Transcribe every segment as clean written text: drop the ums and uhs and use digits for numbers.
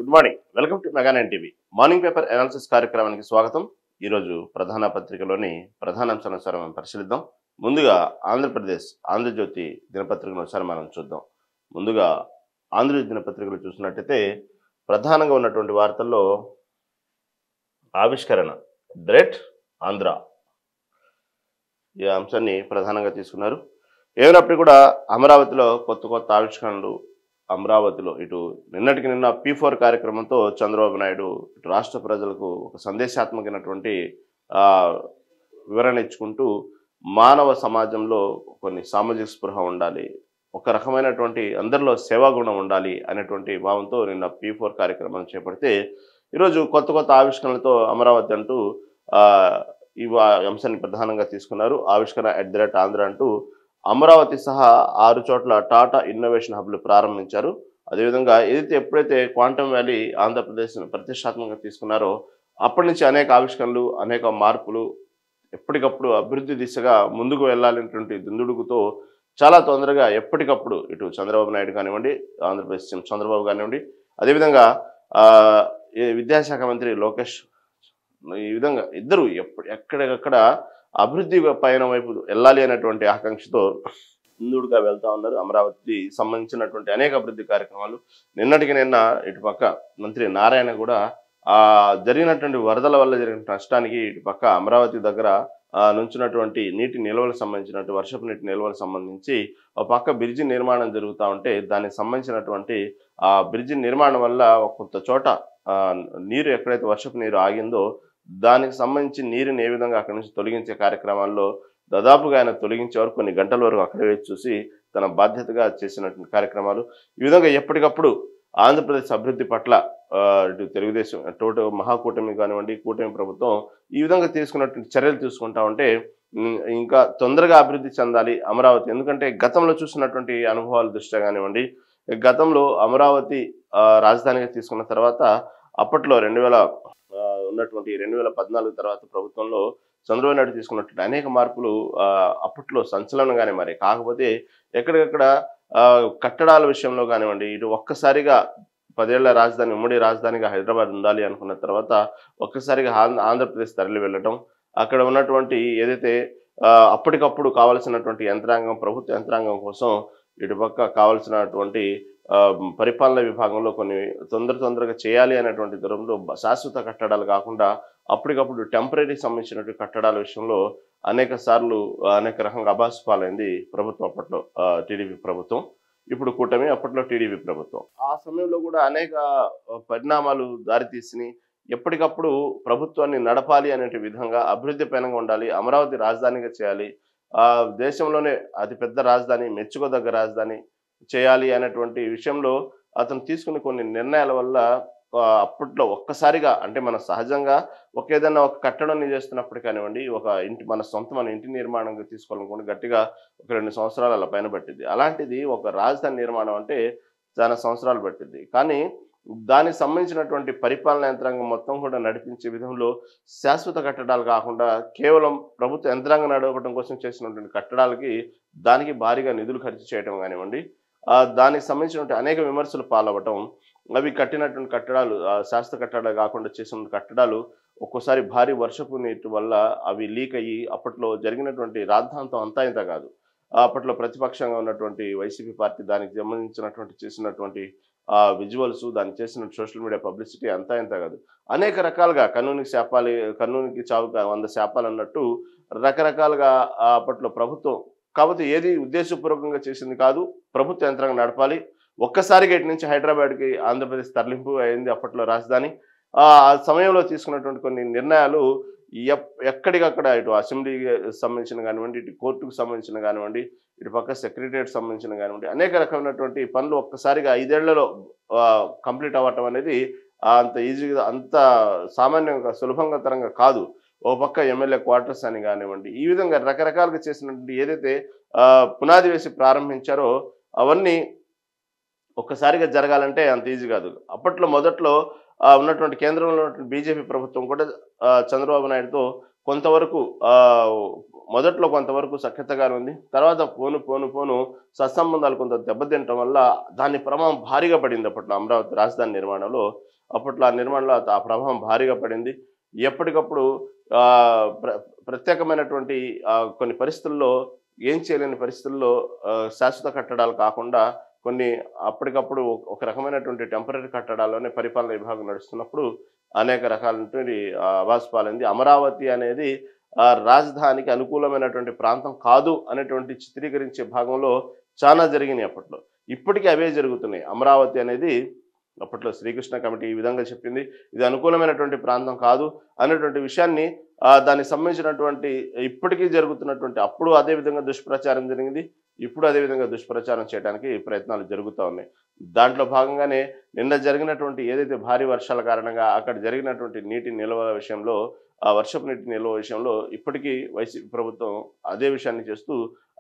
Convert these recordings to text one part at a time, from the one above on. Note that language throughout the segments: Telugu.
Good morning. Welcome to mega nine TV morning paper analysis కార్యక్రమానికి స్వాగతం. ఈరోజు ప్రధాన పత్రికలోని ప్రధాన అంశానుసారం మనం పరిశీలిద్దాం. ముందుగా ఆంధ్రజ్యోతి దినపత్రికను ఒకసారి మనం చూద్దాం. ముందుగా ఆంధ్రజ్యోతి దినపత్రికలు చూసినట్టయితే ప్రధానంగా ఉన్నటువంటి వార్తల్లో ఆవిష్కరణ గ్రేట్ ఆంధ్ర ఈ అంశాన్ని ప్రధానంగా తీసుకున్నారు. ఏమైనప్పటికీ కూడా అమరావతిలో కొత్త ఆవిష్కరణలు, అమరావతిలో ఇటు నిన్నటికి నిన్న P4 కార్యక్రమంతో చంద్రబాబు నాయుడు ఇటు రాష్ట్ర ప్రజలకు ఒక సందేశాత్మకమైనటువంటి వివరణ ఇచ్చుకుంటూ మానవ సమాజంలో కొన్ని సామాజిక స్పృహ ఉండాలి, ఒక రకమైనటువంటి అందరిలో సేవాగుణం ఉండాలి అనేటువంటి భావంతో నిన్న P4 కార్యక్రమాన్ని చేపడితే ఈరోజు కొత్త ఆవిష్కరణలతో అమరావతి అంటూ ఈ అంశాన్ని ప్రధానంగా తీసుకున్నారు. ఆవిష్కరణ @ఆంధ్ర అంటూ అమరావతి సహా 6 చోట్ల టాటా ఇన్నోవేషన్ హబ్లు ప్రారంభించారు. అదేవిధంగా ఎప్పుడైతే క్వాంటమ్ వ్యాలీ ఆంధ్రప్రదేశ్ ప్రతిష్టాత్మకంగా తీసుకున్నారో అప్పటి నుంచి అనేక ఆవిష్కరణలు, అనేక మార్పులు, ఎప్పటికప్పుడు అభివృద్ధి దిశగా ముందుకు వెళ్ళాలనేటువంటి దుందుడుకుతో చాలా తొందరగా ఎప్పటికప్పుడు ఇటు చంద్రబాబు నాయుడు కానివ్వండి, ఆంధ్రప్రదేశ్ సీఎం చంద్రబాబు కానివ్వండి, అదేవిధంగా విద్యాశాఖ మంత్రి లోకేష్, ఈ విధంగా ఇద్దరు ఎక్కడికక్కడ అభివృద్ధి పయన వైపు వెళ్ళాలి అనేటువంటి ఆకాంక్షతో ముందుగా వెళ్తా ఉన్నారు. అమరావతి సంబంధించినటువంటి అనేక అభివృద్ధి కార్యక్రమాలు నిన్నటికి నిన్న ఇటుపక్క మంత్రి నారాయణ కూడా జరిగినటువంటి వరదల వల్ల జరిగిన నష్టానికి ఇటుపక్క అమరావతి దగ్గర నుంచినటువంటి నీటి నిల్వలకు సంబంధించినటువంటి వర్షపు నీటి నిల్వలకు సంబంధించి ఒక పక్క బ్రిడ్జి నిర్మాణం జరుగుతూ ఉంటే దానికి సంబంధించినటువంటి ఆ బ్రిడ్జి నిర్మాణం వల్ల కొంత చోట నీరు ఎక్కడైతే వర్షపు నీరు ఆగిందో దానికి సంబంధించి నీరుని ఏ విధంగా అక్కడి నుంచి తొలగించే కార్యక్రమాల్లో దాదాపుగా ఆయన తొలగించేవారు కొన్ని గంటల వరకు అక్కడే వేచి చూసి తన బాధ్యతగా చేసినటువంటి కార్యక్రమాలు. ఈ విధంగా ఎప్పటికప్పుడు ఆంధ్రప్రదేశ్ అభివృద్ధి పట్ల ఇటు తెలుగుదేశం మహాకూటమి కానివ్వండి, కూటమి ప్రభుత్వం ఈ విధంగా తీసుకున్నటువంటి చర్యలు తీసుకుంటా ఉంటే ఇంకా తొందరగా అభివృద్ధి చెందాలి అమరావతి. ఎందుకంటే గతంలో చూసినటువంటి అనుభవాల దృష్ట్యా కానివ్వండి, గతంలో అమరావతి రాజధానిగా తీసుకున్న తర్వాత అప్పట్లో 2014 తర్వాత ప్రభుత్వంలో చంద్రబాబు నాయుడు తీసుకున్నటువంటి అనేక మార్పులు అప్పట్లో సంచలనంగానే మరి. కాకపోతే ఎక్కడికక్కడ కట్టడాల విషయంలో కానివ్వండి, ఇటు ఒక్కసారిగా 10 ఏళ్ల రాజధాని, ఉమ్మడి రాజధానిగా హైదరాబాద్ ఉండాలి అనుకున్న తర్వాత ఒక్కసారిగా ఆంధ్రప్రదేశ్ తరలి వెళ్ళటం, అక్కడ ఉన్నటువంటి ఏదైతే అప్పటికప్పుడు కావాల్సినటువంటి యంత్రాంగం, ప్రభుత్వ యంత్రాంగం కోసం ఇటుపక్క కావాల్సినటువంటి పరిపాలన విభాగంలో కొన్ని తొందరగా చేయాలి అనేటువంటి దూరంలో శాశ్వత కట్టడాలు కాకుండా అప్పటికప్పుడు టెంపరీ సంబంధించినటువంటి కట్టడాల విషయంలో అనేక సార్లు అనేక రకంగా అబాసు పాలైంది ప్రభుత్వం. అప్పట్లో టీడీపీ ప్రభుత్వం, ఇప్పుడు కూటమి, అప్పట్లో టీడీపీ ప్రభుత్వం. ఆ సమయంలో కూడా అనేక పరిణామాలు దారితీసి ఎప్పటికప్పుడు ప్రభుత్వాన్ని నడపాలి అనే విధంగా అభివృద్ధి పైనంగా ఉండాలి, అమరావతి రాజధానిగా చేయాలి, దేశంలోనే అతిపెద్ద రాజధాని, మెచ్చుకోదగ్గ రాజధాని చేయాలి అనేటువంటి విషయంలో అతను తీసుకున్న కొన్ని నిర్ణయాల వల్ల అప్పట్లో ఒక్కసారిగా అంటే మన సహజంగా ఏదైనా ఒక కట్టడం చేస్తున్నప్పుడు కానివ్వండి, మన ఇంటి నిర్మాణంగా తీసుకోవాలనుకోండి గట్టిగా 2 సంవత్సరాలు అలా పైన పట్టింది. అలాంటిది ఒక రాజధాని నిర్మాణం అంటే చాలా సంవత్సరాలు పట్టింది. కానీ దానికి సంబంధించినటువంటి పరిపాలన యంత్రాంగం మొత్తం కూడా నడిపించే విధంలో శాశ్వత కట్టడాలు కాకుండా కేవలం ప్రభుత్వ యంత్రాంగం నడవడం కోసం చేసినటువంటి కట్టడాలకి దానికి భారీగా నిధులు ఖర్చు చేయడం కానివ్వండి, దానికి సంబంధించినటువంటి అనేక విమర్శలు పాలవటం, అవి కట్టినటువంటి కట్టడాలు శాశ్వత కట్టడాలు కాకుండా చేసిన కట్టడాలు ఒక్కోసారి భారీ వర్షపు నీటి వల్ల అవి లీక్ అయ్యి అప్పట్లో జరిగినటువంటి రాద్ధాంతం అంతా ఇంత కాదు. అప్పట్లో ప్రతిపక్షంగా ఉన్నటువంటి వైసీపీ పార్టీ దానికి సంబంధించినటువంటి చేసినటువంటి విజువల్స్, దానికి చేసిన సోషల్ మీడియా పబ్లిసిటీ అంతా ఇంత కాదు. అనేక రకాలుగా కర్నూలుకి చావు 100 శాపాలు అన్నట్టు రకరకాలుగా అప్పట్లో ప్రభుత్వం, కాబట్టి ఏది ఉద్దేశపూర్వకంగా చేసింది కాదు, ప్రభుత్వ యంత్రాంగం నడపాలి. ఒక్కసారిగా ఇటు నుంచి హైదరాబాద్కి ఆంధ్రప్రదేశ్ తరలింపు అయింది అప్పట్లో రాజధాని. ఆ సమయంలో తీసుకున్నటువంటి కొన్ని నిర్ణయాలు ఎక్కడికక్కడ ఇటు అసెంబ్లీకి సంబంధించిన కానివ్వండి, ఇటు కోర్టుకు సంబంధించిన కానివ్వండి, ఇటు పక్క సెక్రటరియట్ సంబంధించిన కానివ్వండి, అనేక రకమైనటువంటి పనులు ఒక్కసారిగా 5 ఏళ్లలో కంప్లీట్ అవ్వటం అనేది అంత ఈజీగా, అంత సామాన్యంగా సులభంగా తరంగా కాదు. ఓ పక్క ఎమ్మెల్యే క్వార్టర్స్ అని కానివ్వండి, ఈ విధంగా రకరకాలుగా చేసినటువంటి ఏదైతే పునాది వేసి ప్రారంభించారో అవన్నీ ఒక్కసారిగా జరగాలంటే అంత ఈజీ కాదు. అప్పట్లో మొదట్లో ఉన్నటువంటి కేంద్రంలో ఉన్నటువంటి బీజేపీ ప్రభుత్వం కూడా చంద్రబాబు నాయుడుతో కొంతవరకు మొదట్లో కొంతవరకు సఖ్యతగానే ఉంది. తర్వాత పోను సత్సంబంధాలు కొంత దెబ్బతినటం వల్ల దాని ప్రభావం భారీగా పడింది అప్పట్లో అమరావతి రాజధాని నిర్మాణంలో. అప్పట్లో ఆ నిర్మాణంలో ఆ ప్రభావం భారీగా పడింది. ఎప్పటికప్పుడు ప్ర ప్రత్యేకమైనటువంటి కొన్ని పరిస్థితుల్లో ఏం చేయలేని పరిస్థితుల్లో శాశ్వత కట్టడాలు కాకుండా కొన్ని అప్పటికప్పుడు ఒక రకమైనటువంటి టెంపరరీ కట్టడాల్లోనే పరిపాలన విభాగం నడుస్తున్నప్పుడు అనేక రకాలైనటువంటి అవాస్తు పాలైంది. అమరావతి అనేది రాజధానికి అనుకూలమైనటువంటి ప్రాంతం కాదు అనేటువంటి చిత్రీకరించే భాగంలో చాలా జరిగినాయి అప్పట్లో. ఇప్పటికీ అవే జరుగుతున్నాయి. అమరావతి అనేది అప్పట్లో శ్రీకృష్ణ కమిటీ ఈ విధంగా చెప్పింది. ఇది అనుకూలమైనటువంటి ప్రాంతం కాదు అనేటువంటి విషయాన్ని దానికి సంబంధించినటువంటి ఇప్పటికీ జరుగుతున్నటువంటి అప్పుడు అదే విధంగా దుష్ప్రచారం జరిగింది. ఇప్పుడు అదే విధంగా దుష్ప్రచారం చేయడానికి ప్రయత్నాలు జరుగుతూ ఉన్నాయి. దాంట్లో భాగంగానే నిన్న జరిగినటువంటి ఏదైతే భారీ వర్షాల కారణంగా అక్కడ జరిగినటువంటి నీటి నిల్వ విషయంలో ఆ వర్షపు నీటి నిల్వ విషయంలో ఇప్పటికీ వైసీపీ ప్రభుత్వం అదే విషయాన్ని చేస్తూ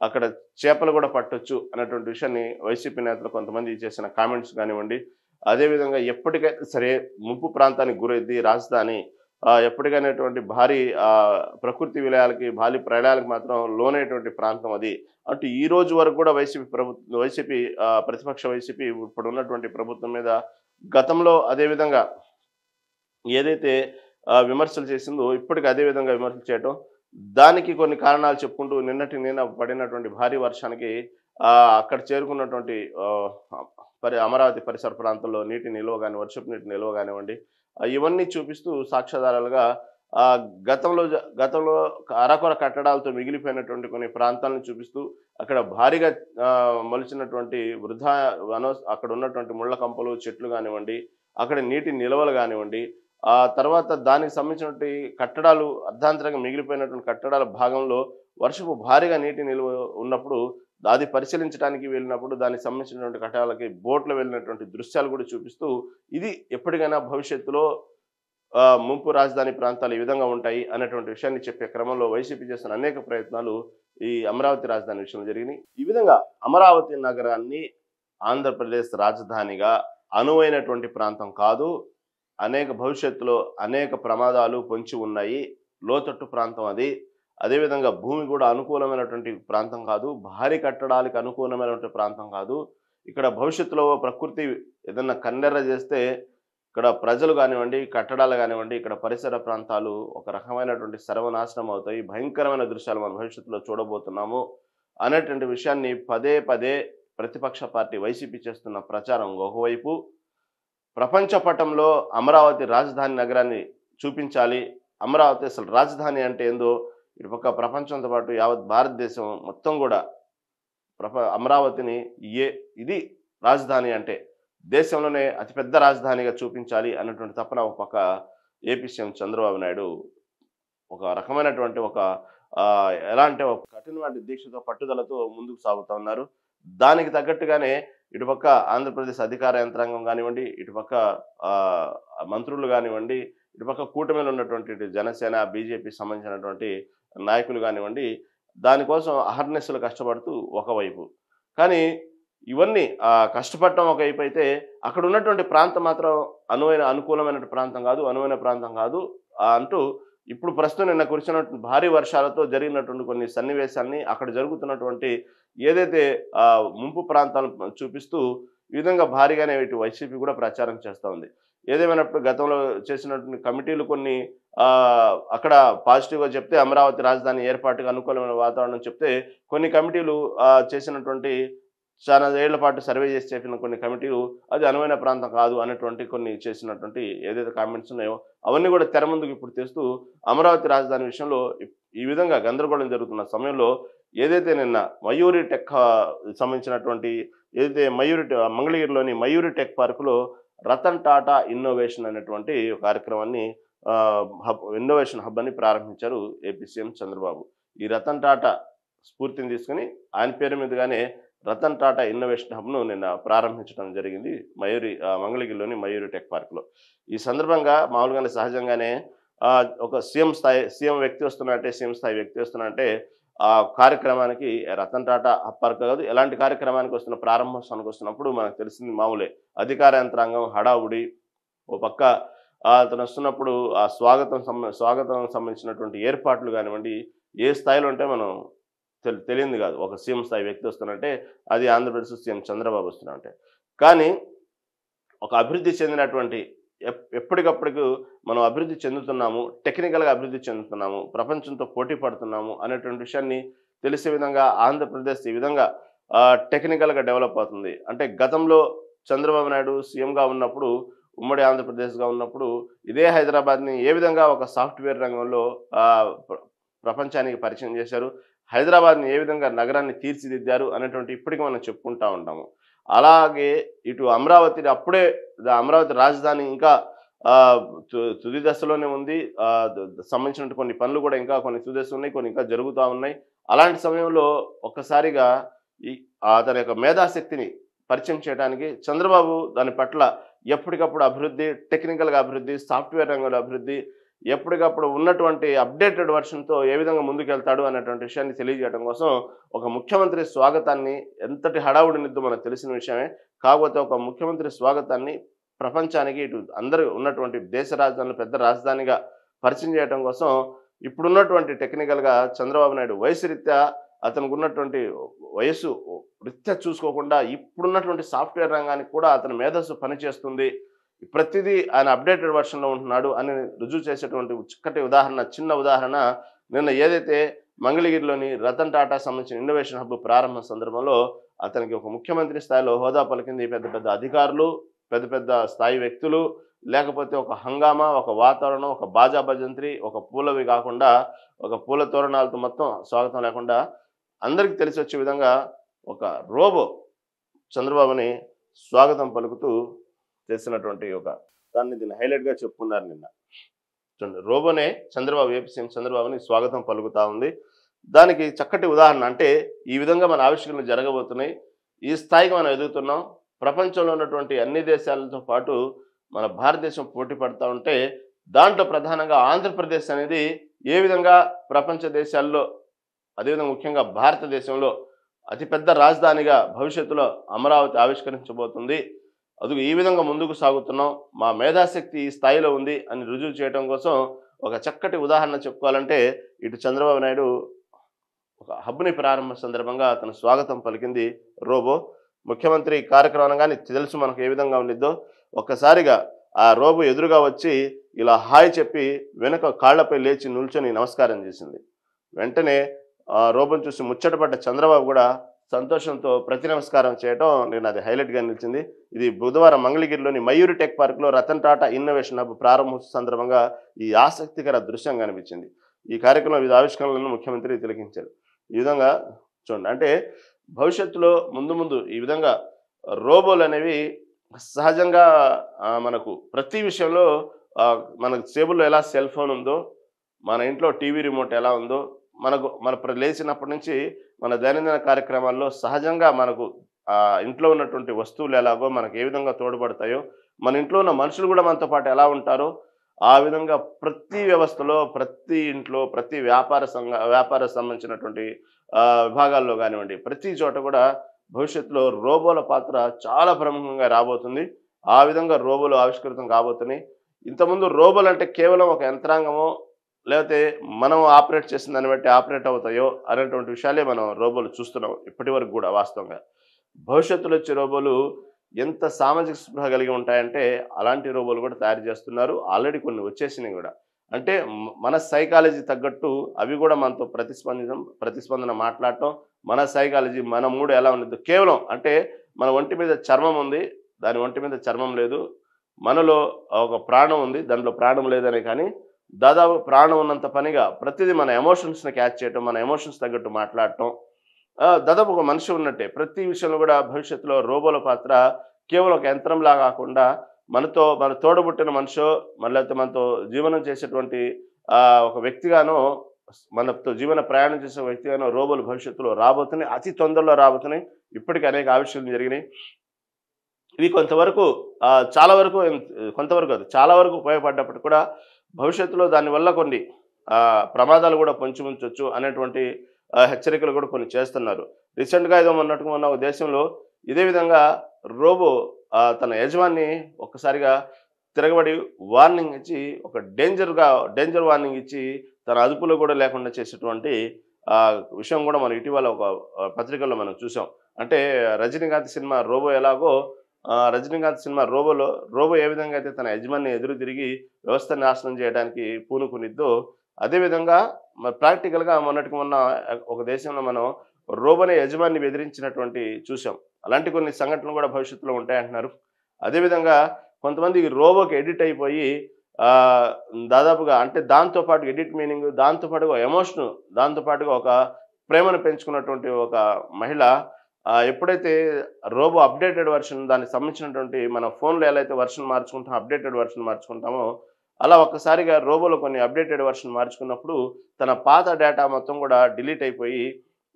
అక్కడ చేపలు కూడా పట్టొచ్చు అనేటువంటి విషయాన్ని వైసీపీ నేతలు కొంతమంది చేసిన కామెంట్స్ కానివ్వండి, అదేవిధంగా ఎప్పటికైనా సరే ముంపు ప్రాంతానికి గురైంది రాజధాని, ఎప్పటికైనటువంటి భారీ ప్రకృతి విలయాలకి భారీ ప్రళయాలకు మాత్రం లోనైనటువంటి ప్రాంతం అది అంటే ఈ రోజు వరకు కూడా వైసీపీ ప్రతిపక్ష వైసీపీ ఇప్పుడు ఉన్నటువంటి ప్రభుత్వం మీద గతంలో అదేవిధంగా ఏదైతే విమర్శలు చేసిందో ఇప్పటికి అదే విధంగా విమర్శలు చేయటం, దానికి కొన్ని కారణాలు చెప్పుకుంటూ నిన్న పడినటువంటి భారీ వర్షానికి అక్కడ చేరుకున్నటువంటి అమరావతి పరిసర ప్రాంతంలో నీటి నిల్వ కానీ వర్షపు నీటి నిల్వ కానివ్వండి ఇవన్నీ చూపిస్తూ సాక్ష్యాధారాలుగా గతంలో అరకొర కట్టడాలతో మిగిలిపోయినటువంటి కొన్ని ప్రాంతాలను చూపిస్తూ అక్కడ భారీగా మొలిచినటువంటి వృధా అక్కడ ఉన్నటువంటి ముళ్ళ కంపలు చెట్లు కానివ్వండి, అక్కడ నీటి నిల్వలు కానివ్వండి, ఆ తర్వాత దానికి సంబంధించినటువంటి కట్టడాలు అర్ధాంతరంగా మిగిలిపోయినటువంటి కట్టడాల భాగంలో వర్షపు భారీగా నీటి నిల్వ ఉన్నప్పుడు అది పరిశీలించడానికి వెళ్ళినప్పుడు దానికి సంబంధించినటువంటి కట్టడాలకి బోట్లు వెళ్ళినటువంటి దృశ్యాలు కూడా చూపిస్తూ ఇది ఎప్పటికైనా భవిష్యత్తులో ముంపు రాజధాని ప్రాంతాలు ఈ విధంగా ఉంటాయి అనేటువంటి విషయాన్ని చెప్పే క్రమంలో వైసీపీ చేస్తున్న అనేక ప్రయత్నాలు ఈ అమరావతి రాజధాని విషయంలో జరిగినాయి. ఈ విధంగా అమరావతి నగరాన్ని ఆంధ్రప్రదేశ్ రాజధానిగా అనువైనటువంటి ప్రాంతం కాదు, భవిష్యత్తులో అనేక ప్రమాదాలు పొంచి ఉన్నాయి, లోతట్టు ప్రాంతం అది. అదేవిధంగా భూమి కూడా అనుకూలమైనటువంటి ప్రాంతం కాదు, భారీ కట్టడాలకు అనుకూలమైనటువంటి ప్రాంతం కాదు. ఇక్కడ భవిష్యత్తులో ప్రకృతి ఏదన్నా కన్నెర్ర చేస్తే ఇక్కడ ప్రజలు కానివ్వండి, కట్టడాలు కానివ్వండి, ఇక్కడ పరిసర ప్రాంతాలు ఒక రకమైనటువంటి సర్వనాశనం అవుతాయి, భయంకరమైన దృశ్యాలు మనం భవిష్యత్తులో చూడబోతున్నాము అనేటువంటి విషయాన్ని పదే ప్రతిపక్ష పార్టీ వైసీపీ చేస్తున్న ప్రచారం ఒకవైపు, ప్రపంచ పటంలో అమరావతి రాజధాని నగరాన్ని చూపించాలి, అమరావతి అసలు రాజధాని అంటే ఏందో ఇటుపక్క ప్రపంచంతో పాటు యావత్ భారతదేశం మొత్తం కూడా అమరావతిని ఇది రాజధాని అంటే దేశంలోనే అతిపెద్ద రాజధానిగా చూపించాలి అన్నటువంటి తపన ఒక పక్క ఏపీ సీఎం చంద్రబాబు నాయుడు ఒక రకమైనటువంటి ఎలా అంటే ఒక కఠినమైన దీక్షతో పట్టుదలతో ముందుకు సాగుతూ ఉన్నారు. దానికి తగ్గట్టుగానే ఇటుపక్క ఆంధ్రప్రదేశ్ అధికార యంత్రాంగం కానివ్వండి, ఇటుపక్క మంత్రులు కానివ్వండి, ఇటుపక్క కూటమిలో ఉన్నటువంటి జనసేన బీజేపీ సంబంధించినటువంటి నాయకులు కానివ్వండి, దానికోసం అహర్నిశలు కష్టపడుతూ ఒకవైపు, కానీ ఇవన్నీ కష్టపడటం ఒకవైపు అయితే అక్కడ ఉన్నటువంటి ప్రాంతం మాత్రం అనుకూలమైన ప్రాంతం కాదు, అనువైన ప్రాంతం కాదు అంటూ ఇప్పుడు ప్రస్తుతం నిన్న కురిసినటువంటి భారీ వర్షాలతో జరిగినటువంటి కొన్ని సన్నివేశాన్ని అక్కడ జరుగుతున్నటువంటి ఏదైతే ముంపు ప్రాంతాలను చూపిస్తూ ఈ విధంగా భారీగానే ఇటు వైసీపీ కూడా ప్రచారం చేస్తూ ఉంది. ఏదేమైనప్పుడు గతంలో చేసినటువంటి కమిటీలు కొన్ని అక్కడ పాజిటివ్గా చెప్తే అమరావతి రాజధాని ఏర్పాటుకు అనుకూలమైన వాతావరణం చెప్తే, కొన్ని కమిటీలు చేసినటువంటి చాలా ఏళ్ల పాటు సర్వే చేసి చెప్పిన కొన్ని కమిటీలు అది అనువైన ప్రాంతం కాదు అనేటువంటి కొన్ని చేసినటువంటి ఏదైతే కామెంట్స్ ఉన్నాయో అవన్నీ కూడా తెర ముందుకు ఇప్పుడు తెస్తూ అమరావతి రాజధాని విషయంలో ఈ విధంగా గందరగోళం జరుగుతున్న సమయంలో ఏదైతే నిన్న మయూరి టెక్ సంబంధించినటువంటి ఏదైతే మంగళగిరిలోని మయూరి టెక్ పార్కులో రతన్ టాటా ఇన్నోవేషన్ అనేటువంటి కార్యక్రమాన్ని ఇన్నోవేషన్ హబ్ అని ప్రారంభించారు ఏపీ సీఎం చంద్రబాబు. ఈ రతన్ టాటా స్ఫూర్తిని తీసుకుని ఆయన పేరు మీదుగానే రతన్ టాటా ఇన్నోవేషన్ హబ్ను నిన్న ప్రారంభించడం జరిగింది మంగళగిరిలోని మయూరి టెక్ పార్క్లో. ఈ సందర్భంగా మామూలుగానే సహజంగానే ఒక సీఎం స్థాయి వ్యక్తి వస్తున్నారంటే ఆ కార్యక్రమానికి రతన్ టాటా హబ్ పార్క్ కాదు, ఎలాంటి కార్యక్రమానికి వస్తున్న ప్రారంభోత్సవానికి వస్తున్నప్పుడు మనకు తెలిసింది మామూలే, అధికార యంత్రాంగం హడావుడి, ఓ పక్క అతను వస్తున్నప్పుడు ఆ స్వాగతం సంబంధించినటువంటి ఏర్పాట్లు కానివ్వండి, ఏ స్థాయిలో ఉంటే మనం తెలియంది కాదు. ఒక సీఎం స్థాయి వ్యక్తి వస్తున్నంటే అది ఆంధ్రప్రదేశ్ సీఎం చంద్రబాబు వస్తున్నంటే. కానీ ఒక అభివృద్ధి చెందినటువంటి ఎప్పటికప్పటికి మనం అభివృద్ధి చెందుతున్నాము, టెక్నికల్‌గా అభివృద్ధి చెందుతున్నాము, ప్రపంచంతో పోటీ పడుతున్నాము అనేటువంటి విషయాన్ని తెలిసే విధంగా ఆంధ్రప్రదేశ్ ఈ విధంగా టెక్నికల్‌గా డెవలప్ అవుతుంది. అంటే గతంలో చంద్రబాబు నాయుడు సీఎంగా ఉన్నప్పుడు, ఉమ్మడి ఆంధ్రప్రదేశ్‌గా ఉన్నప్పుడు ఇదే హైదరాబాద్‌ని ఏ విధంగా ఒక సాఫ్ట్‌వేర్ రంగంలో ఆహ్, ప్ర ప్రపంచానికి పరిచయం చేశారు, హైదరాబాద్‌ని ఏ విధంగా నగరాన్ని తీర్చిదిద్దారు అనేటువంటి ఇప్పటికి మనం చెప్పుకుంటా ఉంటాము. అలాగే ఇటు అమరావతిని అప్పుడే అమరావతి రాజధాని ఇంకా ఆహ్, తుది దశలోనే ఉంది. సంబంధించినటువంటి కొన్ని పనులు కూడా ఇంకా కొన్ని తుది దశలో ఉన్నాయి. కొన్ని ఇంకా జరుగుతా ఉన్నాయి. అలాంటి సమయంలో ఒక్కసారిగా ఈ అతని యొక్క మేధాశక్తిని పరిచయం చేయడానికి చంద్రబాబు దాని పట్ల ఎప్పటికప్పుడు అభివృద్ధి, టెక్నికల్‌గా అభివృద్ధి, సాఫ్ట్‌వేర్ రంగంలో అభివృద్ధి, ఎప్పటికప్పుడు ఉన్నటువంటి అప్‌డేటెడ్ వెర్షన్‌తో ఏ విధంగా ముందుకెళ్తాడు అనేటువంటి విషయాన్ని తెలియజేయడం కోసం ఒక ముఖ్యమంత్రి స్వాగతాన్ని ఎంతటి హడావుడినిద్దో మనకు తెలిసిన విషయమే. కాకపోతే ఒక ముఖ్యమంత్రి స్వాగతాన్ని ప్రపంచానికి ఇటు అందరూ ఉన్నటువంటి దేశ రాజధానిలో పెద్ద రాజధానిగా పరిచయం చేయడం కోసం ఇప్పుడున్నటువంటి టెక్నికల్‌గా చంద్రబాబు నాయుడు వయసు రీత్యా అతనికున్నటువంటి వయస్సు రీత్యా చూసుకోకుండా ఇప్పుడున్నటువంటి సాఫ్ట్‌వేర్ రంగానికి కూడా అతని మేధస్సు పనిచేస్తుంది. ప్రతిదీ ఆయన అప్‌డేటెడ్ వెర్షన్‌లో ఉంటున్నాడు అని రుజువు చేసేటువంటి చక్కటి ఉదాహరణ, చిన్న ఉదాహరణ నిన్న ఏదైతే మంగళగిరిలోని రతన్ టాటా సంబంధించిన ఇన్నోవేషన్ హబ్ ప్రారంభ సందర్భంలో అతనికి ఒక ముఖ్యమంత్రి స్థాయిలో హోదా పలికింది. పెద్ద పెద్ద అధికారులు, పెద్ద పెద్ద స్థాయి వ్యక్తులు, లేకపోతే ఒక హంగామా, ఒక వాతావరణం, ఒక బాజా భజంత్రి, ఒక పూలవి కాకుండా ఒక పూల తోరణాలతో మొత్తం స్వాగతం లేకుండా అందరికీ తెలిసొచ్చే విధంగా ఒక రోబో చంద్రబాబుని స్వాగతం పలుకుతూ చేసినటువంటి దీన్ని హైలైట్‌గా చెప్పుకున్నారు నిన్న. చూడండి, రోబోనే చంద్రబాబు ఏపీ సీఎం చంద్రబాబుని స్వాగతం పలుకుతా ఉంది. దానికి చక్కటి ఉదాహరణ అంటే ఈ విధంగా మన ఆవిష్కరణలు జరగబోతున్నాయి. ఈ స్థాయికి మనం ఎదుగుతున్నాం. ప్రపంచంలో ఉన్నటువంటి అన్ని దేశాలతో పాటు మన భారతదేశం పోటీ పడతా ఉంటే దాంట్లో ప్రధానంగా ఆంధ్రప్రదేశ్ అనేది ఏ విధంగా ప్రపంచ దేశాల్లో, అదేవిధంగా ముఖ్యంగా భారతదేశంలో అతిపెద్ద రాజధానిగా భవిష్యత్తులో అమరావతి ఆవిష్కరించబోతుంది. అది ఈ విధంగా ముందుకు సాగుతున్నాం, మా మేధాశక్తి ఈ స్థాయిలో ఉంది అని రుజువు చేయడం కోసం ఒక చక్కటి ఉదాహరణ చెప్పుకోవాలంటే ఇటు చంద్రబాబు నాయుడు ఒక హబ్‌ని ప్రారంభ సందర్భంగా అతను స్వాగతం పలికింది రోబో. ముఖ్యమంత్రి కార్యక్రమం గాని తెలుసు మనకు ఏ విధంగా ఉండిద్దో. ఒక్కసారిగా ఆ రోబో ఎదురుగా వచ్చి ఇలా హాయ్ చెప్పి వెనుక కాళ్లపై లేచి నిల్చొని నమస్కారం చేసింది. వెంటనే రోబోని చూసి ముచ్చటపడ్డ చంద్రబాబు కూడా సంతోషంతో ప్రతి నమస్కారం చేయడం నేను అది హైలైట్‌గా నిలిచింది. ఇది బుధవారం మంగళగిరిలోని మయూరి టెక్ పార్క్‌లో రతన్ టాటా ఇన్నోవేషన్ హబ్ ప్రారంభోత్సవ సందర్భంగా ఈ ఆసక్తికర దృశ్యం కనిపించింది. ఈ కార్యక్రమంలో వివిధ ఆవిష్కరణలను ముఖ్యమంత్రి తిలకించారు. ఈ విధంగా చూడండి, అంటే భవిష్యత్తులో ముందు ఈ విధంగా రోబోలనేవి సహజంగా మనకు ప్రతి విషయంలో మనకు టేబుల్‌లో ఎలా సెల్ ఫోన్ ఉందో, మన ఇంట్లో టీవీ రిమోట్ ఎలా ఉందో, మన లేచినప్పటి నుంచి మన దైనందిన కార్యక్రమాల్లో సహజంగా మనకు ఇంట్లో ఉన్నటువంటి వస్తువులు ఎలాగో మనకు ఏ విధంగా తోడ్పడతాయో, మన ఇంట్లో ఉన్న మనుషులు కూడా మనతో పాటు ఎలా ఉంటారో ఆ విధంగా ప్రతి వ్యవస్థలో, ప్రతి ఇంట్లో, ప్రతి వ్యాపార సంబంధించినటువంటి విభాగాల్లో కానివ్వండి, ప్రతి చోట కూడా భవిష్యత్తులో రోబోల పాత్ర చాలా ప్రముఖంగా రాబోతుంది. ఆ విధంగా రోబోలు ఆవిష్కృతం కాబోతున్నాయి. ఇంతకుముందు రోబోలు అంటే కేవలం ఒక యంత్రాంగమో, లేకపోతే మనం ఆపరేట్ చేసిన దాన్ని బట్టి ఆపరేట్ అవుతాయో అనేటువంటి విషయాలే మనం రోబోలు చూస్తున్నాం ఇప్పటి వరకు కూడా. వాస్తవంగా భవిష్యత్తులో వచ్చే రోబోలు ఎంత సామాజిక స్పృహ కలిగి ఉంటాయంటే అలాంటి రోబోలు కూడా తయారు చేస్తున్నారు. ఆల్రెడీ కొన్ని వచ్చేసినాయి కూడా. అంటే మన సైకాలజీ తగ్గట్టు అవి కూడా మనతో ప్రతిస్పందన మాట్లాడటం, మన సైకాలజీ, మన మూడు ఎలా ఉండదు. కేవలం అంటే మన ఒంటి మీద చర్మం ఉంది, దాని ఒంటి మీద చర్మం లేదు. మనలో ఒక ప్రాణం ఉంది, దాంట్లో ప్రాణం లేదనే. కానీ దాదాపు ప్రాణం ఉన్నంత పనిగా ప్రతిదీ మన ఎమోషన్స్ని క్యాచ్ చేయటం, మన ఎమోషన్స్ తగ్గట్టు మాట్లాడటం, దాదాపు ఒక మనిషి ఉన్నట్టే. ప్రతి విషయంలో కూడా భవిష్యత్తులో రోబోల పాత్ర కేవలం ఒక యంత్రంలా కాకుండా మన తోడబుట్టిన మనిషో, లేకపోతే మనతో జీవనం చేసేటువంటి ఒక వ్యక్తిగానో, మనతో జీవన ప్రయాణం చేసే వ్యక్తిగానో రోబోలు భవిష్యత్తులో రాబోతున్నాయి. అతి తొందరలో రాబోతున్నాయి. ఇప్పటికీ అనేక ఆవిష్కరణలు జరిగినాయి. ఇవి కొంతవరకు చాలా వరకు ఉపయోగపడ్డప్పటికి కూడా భవిష్యత్తులో దానివల్ల కొన్ని ప్రమాదాలు కూడా పొంచి ఉంచొచ్చు అనేటువంటి హెచ్చరికలు కూడా కొన్ని చేస్తున్నారు. రీసెంట్‌గా ఏదో మొన్న ఒక దేశంలో ఇదే విధంగా రోబో తన యజమాని ఒక్కసారిగా తిరగబడి వార్నింగ్ ఇచ్చి ఒక డేంజర్ వార్నింగ్ ఇచ్చి తన అదుపులో కూడా లేకుండా చేసేటువంటి విషయం కూడా మనం ఇటీవల ఒక పత్రికల్లో మనం చూసాం. అంటే రజనీకాంత్ సినిమా 'రోబో' ఎలాగో రజనీకాంత్ సినిమా 'రోబో' ఏ విధంగా అయితే తన యజమానిని ఎదురు తిరిగి వ్యవస్థను నాశనం చేయడానికి పూనుకునిద్దో, అదేవిధంగా ప్రాక్టికల్‌గా మొన్నటికి మొన్న ఒక దేశంలో మనం రోబోనే యజమానిని బెదిరించినటువంటి చూసాం. అలాంటి కొన్ని సంఘటనలు కూడా భవిష్యత్తులో ఉంటాయంటున్నారు. అదేవిధంగా కొంతమంది రోబోకి ఎడిట్ అయిపోయి ఆహ్, దాదాపుగా అంటే దాంతో పాటు ఎడిట్ మీనింగ్, దాంతో పాటుగా ఎమోషను, దాంతో పాటుగా ఒక ప్రేమను పెంచుకున్నటువంటి ఒక మహిళ ఎప్పుడైతే రోబో అప్డేటెడ్ వెర్షన్ దానికి సంబంధించినటువంటి మన ఫోన్‌లో ఎలా అయితే వెర్షన్ మార్చుకుంటామో, అప్డేటెడ్ వెర్షన్ మార్చుకుంటామో, అలా ఒక్కసారిగా రోబోలో కొన్ని అప్డేటెడ్ వెర్షన్ మార్చుకున్నప్పుడు తన పాత డేటా మొత్తం కూడా డిలీట్ అయిపోయి,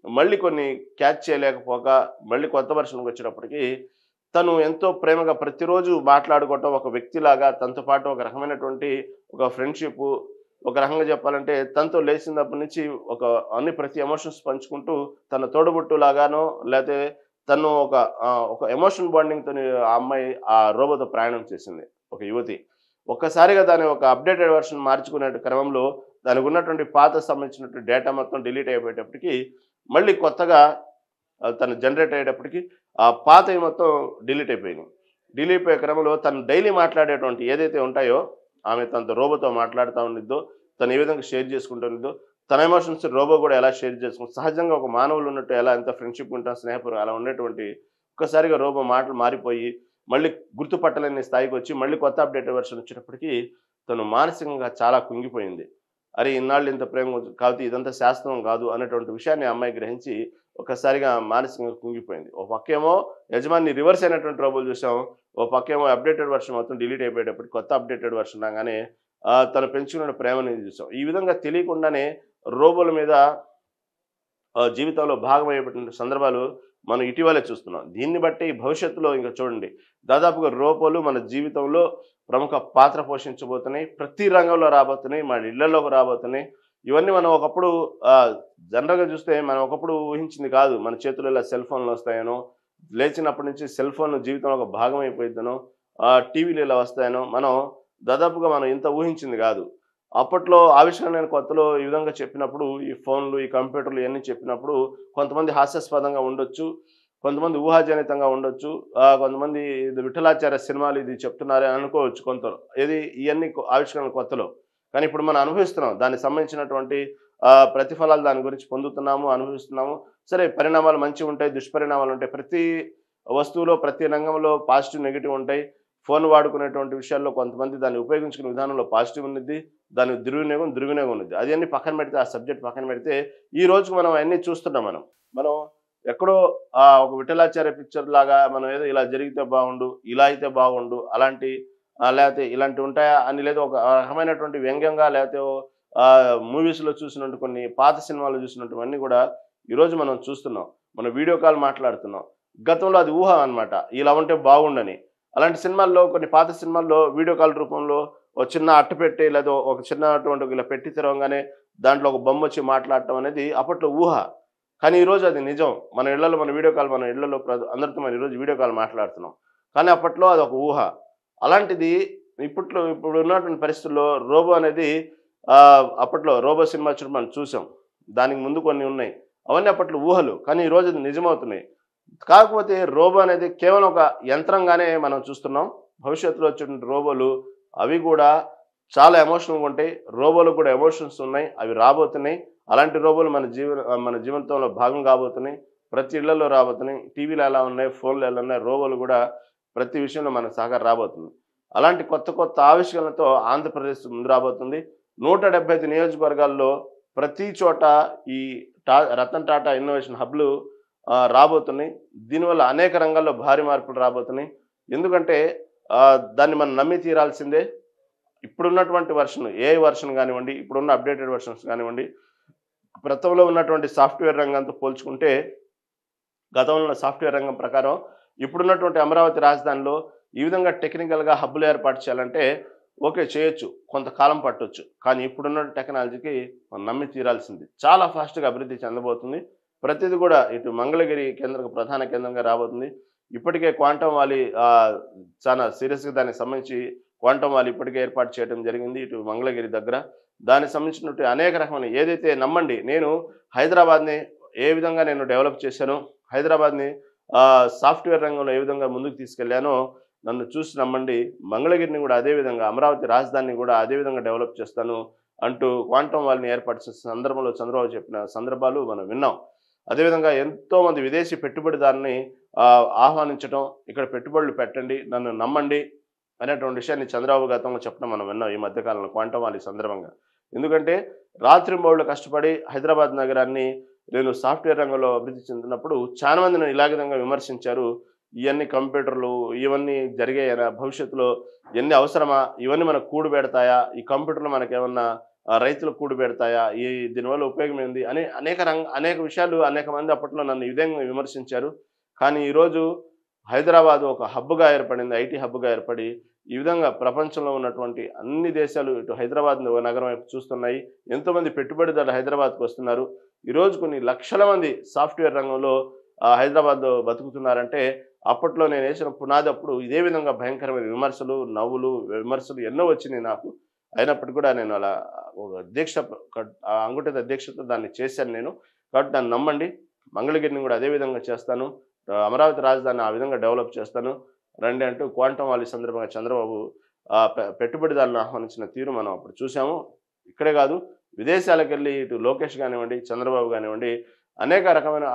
మళ్ళీ కొన్ని క్యాచ్ చేయలేకపోక మళ్ళీ కొత్త వెర్షన్‌కొచ్చేటప్పటికి తను ఎంతో ప్రేమగా ప్రతిరోజు మాట్లాడుకోవటం, ఒక వ్యక్తిలాగా తనతో పాటు ఒక రకమైనటువంటి ఒక ఫ్రెండ్‌షిప్పు, ఒక రకంగా చెప్పాలంటే తనతో లేచినప్పటి నుంచి ఒక ప్రతి ఎమోషన్స్ పంచుకుంటూ తన తోడబుట్టులాగానో లేతే తను ఒక ఎమోషన్ బాండింగ్‌తోని ఆ అమ్మాయి ఆ రోబోతో ప్రయాణం చేసింది. ఒక యువతి. ఒక్కసారిగా దాని ఒక అప్డేటెడ్ వెర్షన్ మార్చుకునే క్రమంలో దానికి ఉన్నటువంటి పాత సంబంధించినటువంటి డేటా మొత్తం డిలీట్ అయిపోయేటప్పటికి మళ్ళీ కొత్తగా తను జనరేట్ అయ్యేటప్పటికి ఆ పాతవి మొత్తం డిలీట్ అయిపోయినాయి. డిలీట్ అయిపోయే క్రమంలో తను డైలీ మాట్లాడేటువంటి ఏదైతే ఉంటాయో, ఆమె తనతో రోబోతో మాట్లాడుతా ఉండిద్దో, తను ఏ విధంగా షేర్ చేసుకుంటూ ఉండిద్దో, తన ఎమోషన్స్ రోబో కూడా ఎలా షేర్ చేసుకుంటుంది, సహజంగా ఒక మానవులు ఉన్నట్టు ఎలా ఎంత ఫ్రెండ్‌షిప్ ఉంటాం, స్నేహపూర్వం అలా ఉండేటువంటి ఒక్కసారిగా రోబో మాటలు మారిపోయి, మళ్ళీ గుర్తుపట్టలేని స్థాయికొచ్చి, మళ్ళీ కొత్త అప్డేటెడ్ వెర్షన్ వచ్చేటప్పటికి తను మానసికంగా చాలా కుంగిపోయింది. అరే! ఇన్నాళ్ళు ఇంత ప్రేమ కాకపోతే ఇదంతా శాశ్వతం కాదు అనేటువంటి విషయాన్ని ఆ అమ్మాయి గ్రహించి ఒక్కసారిగా మానసికంగా కుంగిపోయింది. ఓ పక్కేమో యజమాని రివర్స్ అయినటువంటి రోబోలు చూసాం. ఓ పక్కేమో అప్డేటెడ్ వెర్షన్ మొత్తం డిలీట్ అయిపోయేటప్పటికి కొత్త అప్డేటెడ్ వెర్షన్ రాగానే తను పెంచుకున్న ప్రేమని చూసాం. ఈ విధంగా తెలియకుండానే రోబోల మీద జీవితంలో భాగమయ్యేటువంటి సందర్భాలు మనం ఇటీవలే చూస్తున్నాం. దీన్ని బట్టి భవిష్యత్తులో ఇంక చూడండి, దాదాపుగా రోబోలు మన జీవితంలో ప్రముఖ పాత్ర పోషించబోతున్నాయి. ప్రతి రంగంలో రాబోతున్నాయి. మన ఇళ్లలోకి రాబోతున్నాయి. ఇవన్నీ మనం ఒకప్పుడు జనరల్‌గా చూస్తే మనం ఒకప్పుడు ఊహించింది కాదు. మన చేతుల్లో ఇలా సెల్ ఫోన్‌లు వస్తాయనో, లేచినప్పటి నుంచి సెల్ ఫోన్ జీవితంలో ఒక భాగం అయిపోయిద్దనో, టీవీలు ఇలా వస్తాయనో దాదాపుగా మనం ఇంత ఊహించింది కాదు. అప్పట్లో ఆవిష్కరణ కొత్తలో ఈ విధంగా చెప్పినప్పుడు ఈ ఫోన్లు, ఈ కంప్యూటర్లు ఇయన్నీ చెప్పినప్పుడు కొంతమంది హాస్యాస్పదంగా ఉండొచ్చు. కొంతమంది ఊహాజనితంగా ఉండొచ్చు. కొంతమంది ఇది విఠలాచార్య సినిమాలు ఇది చెప్తున్నారే అనుకోవచ్చు కొందరు. ఇయన్నీ ఆవిష్కరణ కొత్తలో. కానీ ఇప్పుడు మనం అనుభవిస్తున్నాం. దానికి సంబంధించినటువంటి ప్రతిఫలాలు దాని గురించి పొందుతున్నాము, అనుభవిస్తున్నాము. సరే పరిణామాలు మంచివుంటాయి, దుష్పరిణామాలుంటాయి. ప్రతి వస్తువులో, ప్రతి రంగంలో పాజిటివ్, నెగెటివ్ ఉంటాయి. ఫోన్ వాడుకునేటువంటి విషయాల్లో కొంతమంది దాన్ని ఉపయోగించుకునే విధానంలో పాజిటివ్ ఉండిద్ది. దాని దుర్వినియోగం ఉండిద్ది. అయన్నీ పక్కన పెడితే, ఆ సబ్జెక్ట్ పక్కన పెడితే, ఈ రోజుకి మనం అయన్నీ చూస్తున్నాం మనం. మనం ఎక్కడో ఒక విఠలాచార్య పిక్చర్ లాగా మనం ఏదో ఇలా జరిగితే బాగుండు, ఇలా అయితే బాగుండు, అలాంటి లేతే ఇలాంటివి ఉంటాయా అని లేదా ఒక రకమైనటువంటి వ్యంగ్యంగా లేతే మూవీస్‌లో చూసినట్టు కొన్ని పాత సినిమాల్లో చూసినటువన్నీ కూడా ఈరోజు మనం చూస్తున్నాం. మనం వీడియో కాల్ మాట్లాడుతున్నాం. గతంలో అది ఊహ అన్నమాట. ఇలా ఉంటే బాగుండని. అలాంటి సినిమాల్లో కొన్ని పాత సినిమాల్లో వీడియో కాల్ రూపంలో ఒక చిన్న అట్టపెట్టె లేదా ఒక చిన్నటువంటి ఇలా పెట్టి తెరవంగానే దాంట్లో ఒక బొమ్మొచ్చి మాట్లాడటం అనేది అప్పట్లో ఊహ. కానీ ఈరోజు అది నిజం. మన ఇళ్లలో మన ఇళ్లలో అందరితో మనం ఈరోజు వీడియో కాల్ మాట్లాడుతున్నాం. కానీ అప్పట్లో అదొక ఊహ. అలాంటిది ఇప్పుడు ఉన్నటువంటి పరిస్థితుల్లో రోబో అనేది అప్పట్లో రోబో సినిమా వచ్చినప్పుడు మనం చూసాం. దానికి ముందు కొన్ని ఉన్నాయి. అవన్నీ అప్పట్లో ఊహలు. కానీ ఈరోజు అది నిజమవుతున్నాయి. కాకపోతే రోబో అనేది కేవలం ఒక యంత్రంగానే మనం చూస్తున్నాం. భవిష్యత్తులో వచ్చేటువంటి రోబోలు అవి కూడా చాలా ఎమోషనల్‌గా ఉంటాయి. రోబోలకు కూడా ఎమోషన్స్ ఉన్నాయి. అవి రాబోతున్నాయి. అలాంటి రోబోలు మన జీవితంలో భాగం కాబోతున్నాయి. ప్రతి ఇళ్లలో రాబోతున్నాయి. టీవీలు ఎలా ఉన్నాయి, ఫోన్‌లు ఎలా ఉన్నాయి, రోబోలు కూడా ప్రతి విషయంలో మనకు సహకారం రాబోతుంది. అలాంటి కొత్త ఆవిష్కరణలతో ఆంధ్రప్రదేశ్ ముందు రాబోతుంది. 175 నియోజకవర్గాల్లో ప్రతి చోట ఈ రతన్ టాటా ఇన్నోవేషన్ హబ్‌లు రాబోతున్నాయి. దీనివల్ల అనేక రంగాల్లో భారీ మార్పులు రాబోతున్నాయి. ఎందుకంటే దాన్ని మనం నమ్మి తీరాల్సిందే. ఇప్పుడున్నటువంటి వెర్షన్ ఏఐ వెర్షన్ కానివ్వండి, ఇప్పుడున్న అప్డేటెడ్ వెర్షన్స్ కానివ్వండి, గతంలో ఉన్నటువంటి సాఫ్ట్‌వేర్ రంగంతో పోల్చుకుంటే గతంలో ఉన్న సాఫ్ట్‌వేర్ రంగం ప్రకారం ఇప్పుడున్నటువంటి అమరావతి రాజధానిలో ఈ విధంగా టెక్నికల్‌గా హబ్బులు ఏర్పాటు చేయాలంటే ఓకే చేయొచ్చు. కొంతకాలం పట్టొచ్చు. కానీ ఇప్పుడున్న టెక్నాలజీకి మనం నమ్మి తీరాల్సింది. చాలా ఫాస్ట్‌గా అభివృద్ధి చెందబోతుంది. ప్రతిది కూడా ఇటు మంగళగిరి ప్రధాన కేంద్రంగా రాబోతుంది. ఇప్పటికే క్వాంటమ్ వ్యాలీ చాలా సీరియస్‌గా దానికి సంబంధించి క్వాంటమ్ వాల్ ఇప్పటికే ఏర్పాటు చేయడం జరిగింది ఇటు మంగళగిరి దగ్గర. దానికి సంబంధించినటువంటి అనేక రకమైన ఏదైతే నమ్మండి నేను హైదరాబాద్‌ని ఏ విధంగా నేను డెవలప్ చేశానో, హైదరాబాద్‌ని సాఫ్ట్‌వేర్ రంగంలో ఏ విధంగా ముందుకు తీసుకెళ్ళానో నన్ను చూసి నమ్మండి. మంగళగిరిని కూడా అదే విధంగా అమరావతి రాజధానిని కూడా అదే విధంగా డెవలప్ చేస్తాను అంటూ క్వాంటమ్ వాల్‌ని ఏర్పాటు చేసిన సందర్భంలో చంద్రబాబు చెప్పిన సందర్భాలు మనం విన్నాం. అదేవిధంగా ఎంతోమంది విదేశీ పెట్టుబడిదారుని ఆహ్వానించడం, ఇక్కడ పెట్టుబడులు పెట్టండి, నన్ను నమ్మండి అనేటువంటి విషయాన్ని చంద్రబాబు గతంలో చెప్పడం మనం విన్నాం ఈ మధ్య కాలంలో క్వాంటమ్ వాల్ సందర్భంగా. ఎందుకంటే రాత్రింబవళ్ళు కష్టపడి హైదరాబాద్ నగరాన్ని నేను సాఫ్ట్‌వేర్ రంగంలో అభివృద్ధి చెందినప్పుడు చాలా మంది నన్ను ఇలాగే విధంగా విమర్శించారు. ఇవన్నీ కంప్యూటర్లు ఇవన్నీ జరిగాయనా? భవిష్యత్తులో ఇవన్నీ అవసరమా? ఇవన్నీ మనకు కూడుబెడతాయా? ఈ కంప్యూటర్లు మనకేమన్నా రైతులకు కూడుబెడతాయా? దీనివల్ల ఉపయోగం ఏంది? అని అనేక విషయాలు అనేక మంది అప్పట్లో నన్ను ఈ విధంగా విమర్శించారు. కానీ ఈరోజు హైదరాబాద్ ఒక హబ్‌గా ఏర్పడింది. ఐటీ హబ్‌గా ఏర్పడి ఈ విధంగా ప్రపంచంలో ఉన్నటువంటి అన్ని దేశాలు ఇటు హైదరాబాద్ నగరం వైపు చూస్తున్నాయి. ఎంతోమంది పెట్టుబడిదారులు హైదరాబాద్‌కు వస్తున్నారు. ఈరోజు కొన్ని లక్షల మంది సాఫ్ట్‌వేర్ రంగంలో హైదరాబాద్‌లో బతుకుతున్నారంటే అప్పట్లో నేనేసిన పునాది అప్పుడు ఇదే విధంగా భయంకరమైన విమర్శలు, నవ్వులు, విమర్శలు ఎన్నో వచ్చినాయి నాకు. అయినప్పటికీ కూడా నేను అలా ఒక అంగుటిత దీక్షతో దాన్ని చేశాను నేను. కాబట్టి నన్ను నమ్మండి. మంగళగిరిని కూడా అదే విధంగా చేస్తాను. అమరావతి రాజధానిని ఆ విధంగా డెవలప్ చేస్తాను. రండి అంటూ క్వాంటమ్ వాల్ సందర్భంగా చంద్రబాబు పెట్టుబడిదారులను ఆహ్వానించిన తీరు మనం అప్పుడు చూసాము. ఇక్కడే కాదు విదేశాలకెళ్ళి ఇటు లోకేష్ కానివ్వండి, చంద్రబాబు కానివ్వండి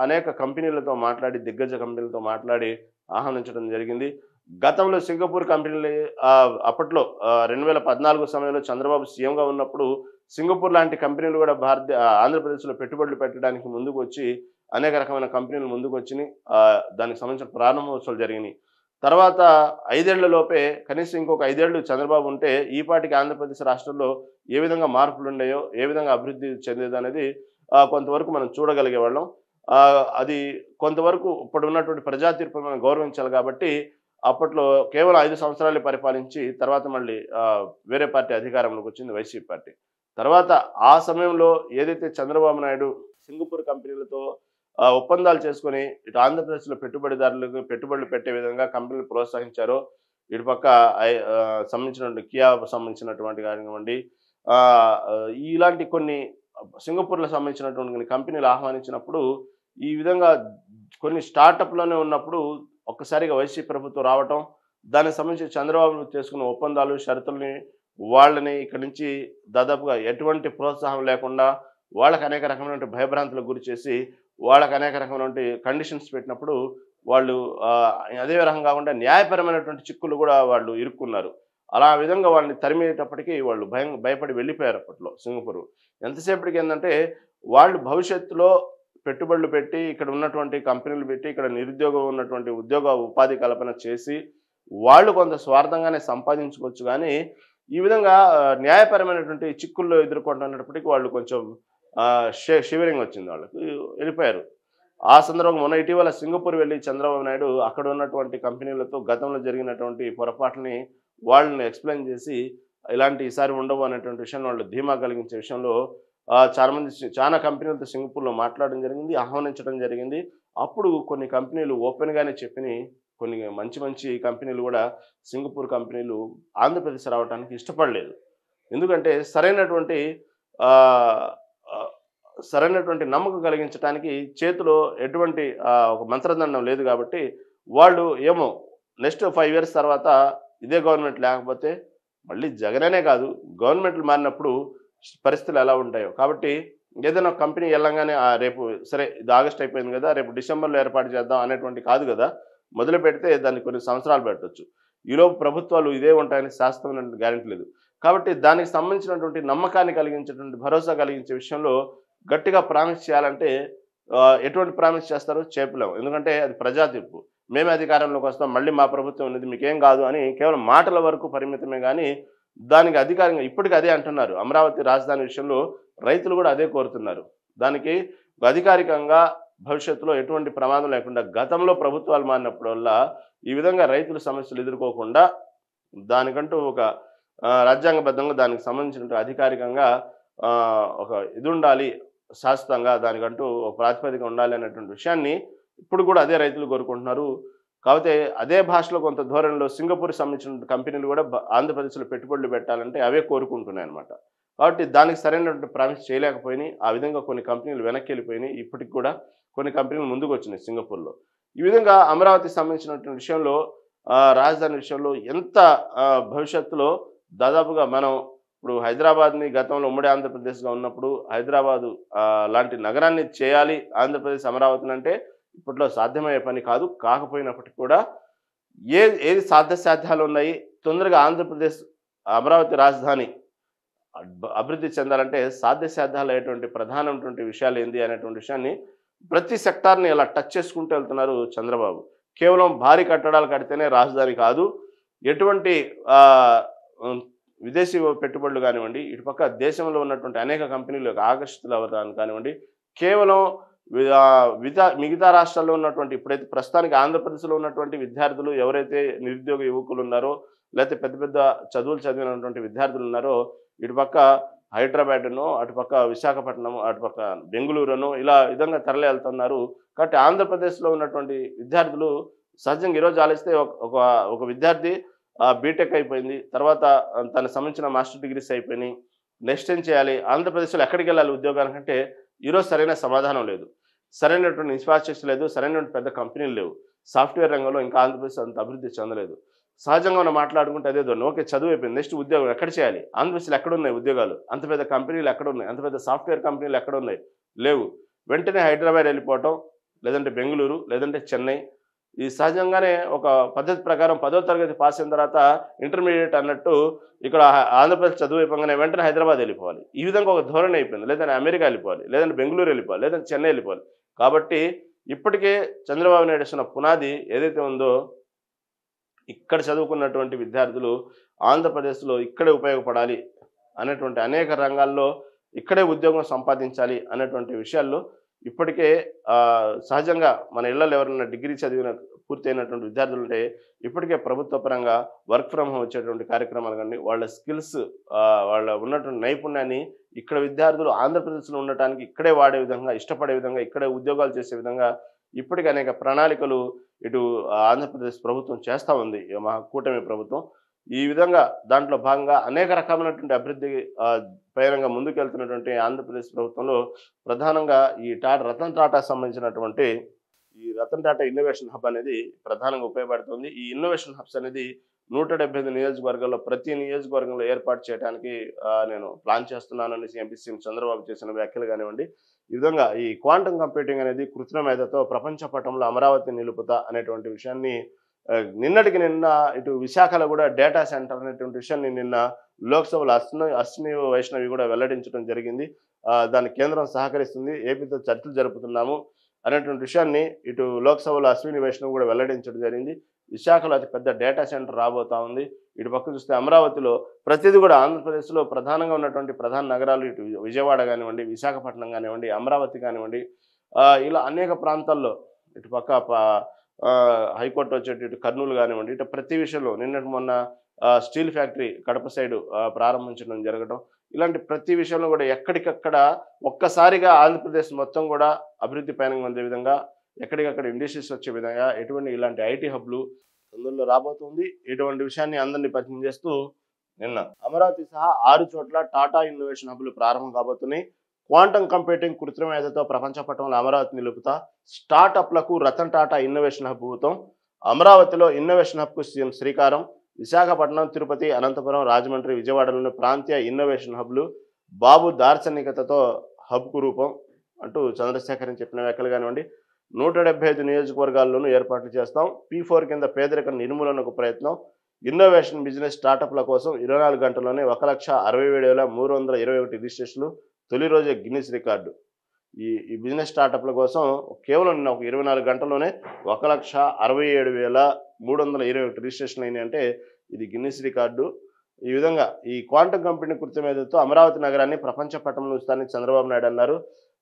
అనేక కంపెనీలతో మాట్లాడి దిగ్గజ కంపెనీలతో మాట్లాడి ఆహ్వానించడం జరిగింది. గతంలో సింగపూర్ కంపెనీలు అప్పట్లో 2014 సమయంలో చంద్రబాబు సీఎంగా ఉన్నప్పుడు సింగపూర్ లాంటి కంపెనీలు కూడా ఆంధ్రప్రదేశ్‌లో పెట్టుబడులు పెట్టడానికి ముందుకు వచ్చి అనేక రకమైన కంపెనీలు ముందుకొచ్చినాయి. దానికి సంబంధించిన ప్రారంభోత్సవాలు జరిగినాయి. తర్వాత 5 ఏళ్ల లోపే కనీసం ఇంకొక 5 ఏళ్లు చంద్రబాబు ఉంటే ఈ పాటికి ఆంధ్రప్రదేశ్ రాష్ట్రంలో ఏ విధంగా మార్పులుండాయో, ఏ విధంగా అభివృద్ధి చెందేదనేది కొంతవరకు మనం చూడగలిగేవాళ్ళం. అది కొంతవరకు ఇప్పుడున్నటువంటి ప్రజా తీర్పును మనం గౌరవించాలి కాబట్టి అప్పట్లో కేవలం 5 సంవత్సరాలే పరిపాలించి తర్వాత మళ్ళీ వేరే పార్టీ అధికారంలోకి వచ్చింది వైసీపీ పార్టీ. తర్వాత ఆ సమయంలో ఏదైతే చంద్రబాబు నాయుడు సింగపూర్ కంపెనీలతో ఒప్పందాలు చేసుకొని ఇటు ఆంధ్రప్రదేశ్‌లో పెట్టుబడిదారులకు పెట్టుబడులు పెట్టే విధంగా కంపెనీలు ప్రోత్సహించారో, ఇటుపక్క సంబంధించినటువంటి కియా సంబంధించినటువంటి కానివ్వండి, ఇలాంటి కొన్ని సింగపూర్‌లో సంబంధించినటువంటి కొన్ని కంపెనీలు ఆహ్వానించినప్పుడు ఈ విధంగా కొన్ని స్టార్టప్‌లోనే ఉన్నప్పుడు ఒక్కసారిగా వైసీపీ ప్రభుత్వం రావటం, దానికి సంబంధించి చంద్రబాబు చేసుకున్న ఒప్పందాలు, షరతుల్ని వాళ్ళని ఇక్కడి నుంచి దాదాపుగా ఎటువంటి ప్రోత్సాహం లేకుండా వాళ్ళకి అనేక రకమైనటువంటి భయభ్రాంతులకు గురి చేసి, వాళ్ళకి అనేక రకమైనటువంటి కండిషన్స్ పెట్టినప్పుడు వాళ్ళు అదే రకంగా కాకుండా న్యాయపరమైనటువంటి చిక్కులు కూడా వాళ్ళు ఇరుక్కున్నారు. అలా విధంగా వాళ్ళని తరిమేటప్పటికి వాళ్ళు భయపడి వెళ్ళిపోయారు అప్పట్లో సింగపూర్. ఎంతసేపటికి ఏందంటే వాళ్ళు భవిష్యత్తులో పెట్టుబడులు పెట్టి ఇక్కడ ఉన్నటువంటి కంపెనీలు పెట్టి ఇక్కడ నిరుద్యోగం ఉన్నటువంటి ఉద్యోగ ఉపాధి కల్పన చేసి వాళ్ళు కొంత స్వార్థంగానే సంపాదించుకోవచ్చు కానీ ఈ విధంగా న్యాయపరమైనటువంటి చిక్కుల్లో ఎదుర్కొంటున్నప్పటికీ వాళ్ళు కొంచెం షివరింగ్ వచ్చింది వాళ్ళకి, వెళ్ళిపోయారు. ఆ సందర్భంగా మొన్న ఇటీవల సింగపూర్ వెళ్ళి చంద్రబాబు నాయుడు అక్కడ ఉన్నటువంటి కంపెనీలతో గతంలో జరిగినటువంటి పొరపాట్లని వాళ్ళని ఎక్స్ప్లెయిన్ చేసి ఇలాంటి ఈసారి ఉండవు అనేటువంటి విషయంలో వాళ్ళు ధీమా కలిగించే విషయంలో చాలా కంపెనీలతో సింగపూర్లో మాట్లాడడం జరిగింది, ఆహ్వానించడం జరిగింది. అప్పుడు కొన్ని కంపెనీలు ఓపెన్గానే చెప్పినాయి. కొన్ని మంచి కంపెనీలు కూడా సింగపూర్ కంపెనీలు ఆంధ్రప్రదేశ్ రావడానికి ఇష్టపడలేదు. ఎందుకంటే సరైనటువంటి నమ్మకం కలిగించడానికి చేతిలో ఎటువంటి ఒక మంత్రదండం లేదు కాబట్టి వాళ్ళు ఏమో నెక్స్ట్ 5 ఇయర్స్ తర్వాత ఇదే గవర్నమెంట్ లేకపోతే మళ్ళీ జగననే కాదు గవర్నమెంట్లు మారినప్పుడు పరిస్థితులు ఎలా ఉంటాయో కాబట్టి ఏదైనా కంపెనీ వెళ్ళంగానే రేపు సరే ఇది ఆగస్ట్ అయిపోయింది కదా, రేపు డిసెంబర్లో ఏర్పాటు చేద్దాం అనేటువంటి కాదు కదా, మొదలు పెడితే దాన్ని కొన్ని సంవత్సరాలు పెట్టవచ్చు. ఈలోపు ప్రభుత్వాలు ఇదే ఉంటాయని శాశ్వతమైన గ్యారెంటీ లేదు. కాబట్టి దానికి సంబంధించినటువంటి నమ్మకాన్ని కలిగించేటువంటి భరోసా కలిగించే విషయంలో గట్టిగా ప్రామిస్ చేయాలంటే ఎటువంటి ప్రామిస్ చేస్తారో చెప్పలేము. ఎందుకంటే అది ప్రజా తీర్పు. మేమే అధికారంలోకి వస్తాం, మళ్ళీ మా ప్రభుత్వం ఉన్నది, మీకేం కాదు అని కేవలం మాటల వరకు పరిమితమే కానీ దానికి అధికారంగా ఇప్పటికీ అదే అంటున్నారు. అమరావతి రాజధాని విషయంలో రైతులు కూడా అదే కోరుతున్నారు. దానికి అధికారికంగా భవిష్యత్తులో ఎటువంటి ప్రమాదం లేకుండా గతంలో ప్రభుత్వాలు మారినప్పుడల్లా ఈ విధంగా రైతుల సమస్యలు ఎదుర్కోకుండా దానికంటూ ఒక రాజ్యాంగబద్ధంగా దానికి సంబంధించిన అధికారికంగా ఒక ఇది ఉండాలి, శాశ్వతంగా దానికంటూ ఒక ప్రాతిపదిక ఉండాలి అనేటువంటి విషయాన్ని ఇప్పుడు కూడా అదే రైతులు కోరుకుంటున్నారు. కాకపోతే అదే భాషలో కొంత ధోరణిలో సింగపూర్‌కి సంబంధించిన కంపెనీలు కూడా ఆంధ్రప్రదేశ్‌లో పెట్టుబడులు పెట్టాలంటే అవే కోరుకుంటున్నాయన్నమాట. కాబట్టి దానికి సరైనటువంటి ప్రామిస్ చేయలేకపోయినాయి. ఆ విధంగా కొన్ని కంపెనీలు వెనక్కెళ్ళిపోయినాయి. ఇప్పటికి కూడా కొన్ని కంపెనీలు ముందుకొచ్చినాయి సింగపూర్‌లో. ఈ విధంగా అమరావతికి సంబంధించినటువంటి విషయంలో రాజధాని విషయంలో ఎంత భవిష్యత్తులో దాదాపుగా మనం ఇప్పుడు హైదరాబాద్‌ని గతంలో ఉమ్మడి ఆంధ్రప్రదేశ్‌గా ఉన్నప్పుడు హైదరాబాదు లాంటి నగరాన్ని చేయాలి ఆంధ్రప్రదేశ్ అమరావతినంటే ఇప్పట్లో సాధ్యమయ్యే పని కాదు. కాకపోయినప్పటికి కూడా ఏది సాధ్యాలున్నాయి, తొందరగా ఆంధ్రప్రదేశ్ అమరావతి రాజధాని అభివృద్ధి చెందాలంటే సాధ్యాలయ్యేటువంటి ప్రధానమైనటువంటి విషయాలేంది అనేటువంటి విషయాన్ని ప్రతి సెక్టార్‌ని ఇలా టచ్ చేసుకుంటూ వెళ్తున్నారు చంద్రబాబు. కేవలం భారీ కట్టడాలు కడితేనే రాజధాని కాదు. ఎటువంటి ఆహ్, హ్మ్, విదేశీ పెట్టుబడులు కానివ్వండి, ఇటుపక్క దేశంలో ఉన్నటువంటి అనేక కంపెనీలకు ఆకర్షితులవ్వడానికి కానివ్వండి, కేవలం మిగతా రాష్ట్రాల్లో ఉన్నటువంటి ఇప్పుడైతే ప్రస్తుతానికి ఆంధ్రప్రదేశ్‌లో ఉన్నటువంటి విద్యార్థులు ఎవరైతే నిరుద్యోగ యువకులు ఉన్నారో, లేకపోతే పెద్ద పెద్ద చదువులు చదివినటువంటి విద్యార్థులు ఉన్నారో, ఇటుపక్క హైదరాబాదునో, అటుపక్క విశాఖపట్నం, అటుపక్క బెంగుళూరునో ఇలా విధంగా తరలి వెళ్తున్నారు. కాబట్టి ఆంధ్రప్రదేశ్‌లో ఉన్నటువంటి విద్యార్థులు సహజంగా ఈరోజు ఆలోచిస్తే ఒక ఒక విద్యార్థి బీటెక్ అయిపోయింది. తర్వాత తనకు సంబంధించిన మాస్టర్ డిగ్రీస్ అయిపోయినాయి. నెక్స్ట్ ఏం చేయాలి? ఆంధ్రప్రదేశ్‌లో ఎక్కడికెళ్ళాలి ఉద్యోగానికంటే ఈరోజు సరైన సమాధానం లేదు. సరైనటువంటి ఇన్‌ఫ్రాస్ట్రక్చర్ లేదు. సరైనటువంటి పెద్ద కంపెనీలు లేవు. సాఫ్ట్‌వేర్ రంగంలో ఇంకా ఆంధ్రప్రదేశ్ అంత అభివృద్ధి చెందలేదు. సహజంగా మనం మాట్లాడుకుంటే అదే ధోరణి. ఓకే, చదువు అయిపోయింది. నెక్స్ట్ ఉద్యోగం ఎక్కడ చేయాలి? ఆంధ్రప్రదేశ్‌లో ఎక్కడున్నాయి ఉద్యోగాలు? అంత పెద్ద కంపెనీలు ఎక్కడున్నాయి? అంత పెద్ద సాఫ్ట్‌వేర్ కంపెనీలు ఎక్కడున్నాయి? లేవు. వెంటనే హైదరాబాద్ వెళ్ళిపోవటం, లేదంటే బెంగుళూరు, లేదంటే చెన్నై. ఈ సహజంగానే ఒక పద్ధతి ప్రకారం 10వ తరగతి పాస్ అయిన తర్వాత ఇంటర్మీడియేట్ అన్నట్టు ఇక్కడ ఆంధ్రప్రదేశ్ చదువు అయిపోగానే వెంటనే హైదరాబాద్ వెళ్ళిపోవాలి. ఈ విధంగా ఒక ధోరణి అయిపోయింది. లేదంటే అమెరికా వెళ్ళిపోవాలి, లేదంటే బెంగుళూరు వెళ్ళిపోవాలి, లేదంటే చెన్నై వెళ్ళిపోవాలి. కాబట్టి ఇప్పటికే చంద్రబాబు నాయుడు వేసిన పునాది ఏదైతే ఉందో, ఇక్కడ చదువుకున్నటువంటి విద్యార్థులు ఆంధ్రప్రదేశ్‌లో ఇక్కడే ఉపయోగపడాలి అనేటువంటి అనేక రంగాల్లో ఇక్కడే ఉద్యోగం సంపాదించాలి అనేటువంటి విషయాల్లో ఇప్పటికే సహజంగా మన ఇళ్లలో ఎవరైనా డిగ్రీ చదివిన పూర్తయినటువంటి విద్యార్థులు ఉంటే ఇప్పటికే ప్రభుత్వ పరంగా వర్క్ ఫ్రమ్ హోమ్ వచ్చేటువంటి కార్యక్రమాలు కానీ వాళ్ళ స్కిల్స్ వాళ్ళ ఉన్నటువంటి నైపుణ్యాన్ని ఇక్కడ విద్యార్థులు ఆంధ్రప్రదేశ్లో ఉండటానికి ఇక్కడే వాడే విధంగా, ఇష్టపడే విధంగా, ఇక్కడే ఉద్యోగాలు చేసే విధంగా ఇప్పటికే అనేక ప్రణాళికలు ఇటు ఆంధ్రప్రదేశ్ ప్రభుత్వం చేస్తూ ఉంది, మా కూటమి ప్రభుత్వం. ఈ విధంగా దాంట్లో భాగంగా అనేక రకమైనటువంటి అభివృద్ధి పయనంగా ముందుకెళ్తున్నటువంటి ఆంధ్రప్రదేశ్ ప్రభుత్వంలో ప్రధానంగా ఈ రతన్ టాటా సంబంధించినటువంటి ఈ రతన్ టాటా ఇన్నోవేషన్ హబ్ అనేది ప్రధానంగా ఉపయోగపడుతుంది. ఈ ఇన్నోవేషన్ హబ్స్ అనేది 175 నియోజకవర్గాల్లో ప్రతి నియోజకవర్గంలో ఏర్పాటు చేయడానికి నేను ప్లాన్ చేస్తున్నానని ఎంపీ సీఎం చంద్రబాబు చేసిన వ్యాఖ్యలు కానివ్వండి. ఈ విధంగా ఈ క్వాంటమ్ కంప్యూటింగ్ అనేది కృత్రిమ మేధతో ప్రపంచ పటంలో అమరావతి నిలుపుతా అనేటువంటి విషయాన్ని నిన్నటికి నిన్న ఇటు విశాఖలో కూడా డేటా సెంటర్ అనేటువంటి విషయాన్ని నిన్న లోక్సభలో అశ్విని వైష్ణవి కూడా వెల్లడించడం జరిగింది. దాని కేంద్రం సహకరిస్తుంది, ఏపీతో చర్చలు జరుపుతున్నాము అనేటువంటి విషయాన్ని ఇటు లోక్సభలో అశ్విని వైష్ణవ్ కూడా వెల్లడించడం జరిగింది. విశాఖలో అతి పెద్ద డేటా సెంటర్ రాబోతా ఉంది. ఇటు పక్క చూస్తే అమరావతిలో ప్రతిదీ కూడా ఆంధ్రప్రదేశ్లో ప్రధానంగా ఉన్నటువంటి ప్రధాన నగరాలు ఇటు విజయవాడ కానివ్వండి, విశాఖపట్నం కానివ్వండి, అమరావతి కానివ్వండి, ఇలా అనేక ప్రాంతాల్లో ఇటు పక్క హైకోర్టు వచ్చేటి ఇటు కర్నూలు కానివ్వండి, ఇటు ప్రతి విషయంలో నిన్నటి మొన్న స్టీల్ ఫ్యాక్టరీ కడప సైడు ప్రారంభించడం జరగడం, ఇలాంటి ప్రతి విషయంలో కూడా ఎక్కడికక్కడ ఒక్కసారిగా ఆంధ్రప్రదేశ్ మొత్తం కూడా అభివృద్ధి పయనం పొందే విధంగా ఎక్కడికక్కడ ఇండస్ట్రీస్ వచ్చే విధంగా ఎటువంటి ఇలాంటి ఐటీ హబ్లు తొందరలో రాబోతుంది. ఇటువంటి విషయాన్ని అందరినీ పరిచయం చేస్తూ నిన్న అమరావతి సహా 6 చోట్ల టాటా ఇన్నోవేషన్ హబ్లు ప్రారంభం కాబోతున్నాయి. క్వాంటమ్ కంప్యూటింగ్ కృత్రిమ మేధతో ప్రపంచ పటంలో అమరావతి నిలుపుతా, స్టార్టప్లకు రతన్ టాటా ఇన్నోవేషన్ హబ్ భూతం. అమరావతిలో ఇన్నోవేషన్ హబ్కు సీఎం శ్రీకారం. విశాఖపట్నం, తిరుపతి, అనంతపురం, రాజమండ్రి, విజయవాడలోని ప్రాంతీయ ఇన్నోవేషన్ హబ్లు బాబు దార్శనికతతో హబ్కు రూపం అంటూ చంద్రశేఖరన్ చెప్పిన వ్యాఖ్యలు కానివ్వండి. 175 నియోజకవర్గాల్లోనూ ఏర్పాట్లు చేస్తాం. P4 కింద పేదరిక నిర్మూలనకు ప్రయత్నం. ఇన్నోవేషన్ బిజినెస్ స్టార్టప్ల కోసం 24 గంటల్లోనే 1,67,321 రిజిస్ట్రేషన్లు. తొలి రోజే గిన్నిస్ రికార్డు. ఈ బిజినెస్ స్టార్టప్ల కోసం కేవలం నిన్న ఒక 24 గంటల్లోనే 1,67,321 రిజిస్ట్రేషన్లు అయినాయి అంటే ఇది గిన్నిస్ రికార్డు. ఈ విధంగా ఈ క్వాంటమ్ కంప్యూటింగ్ కృత్రిమ మేధతో అమరావతి నగరాన్ని ప్రపంచ పటంలో ఉంచుతానని చంద్రబాబు నాయుడు అన్నారు.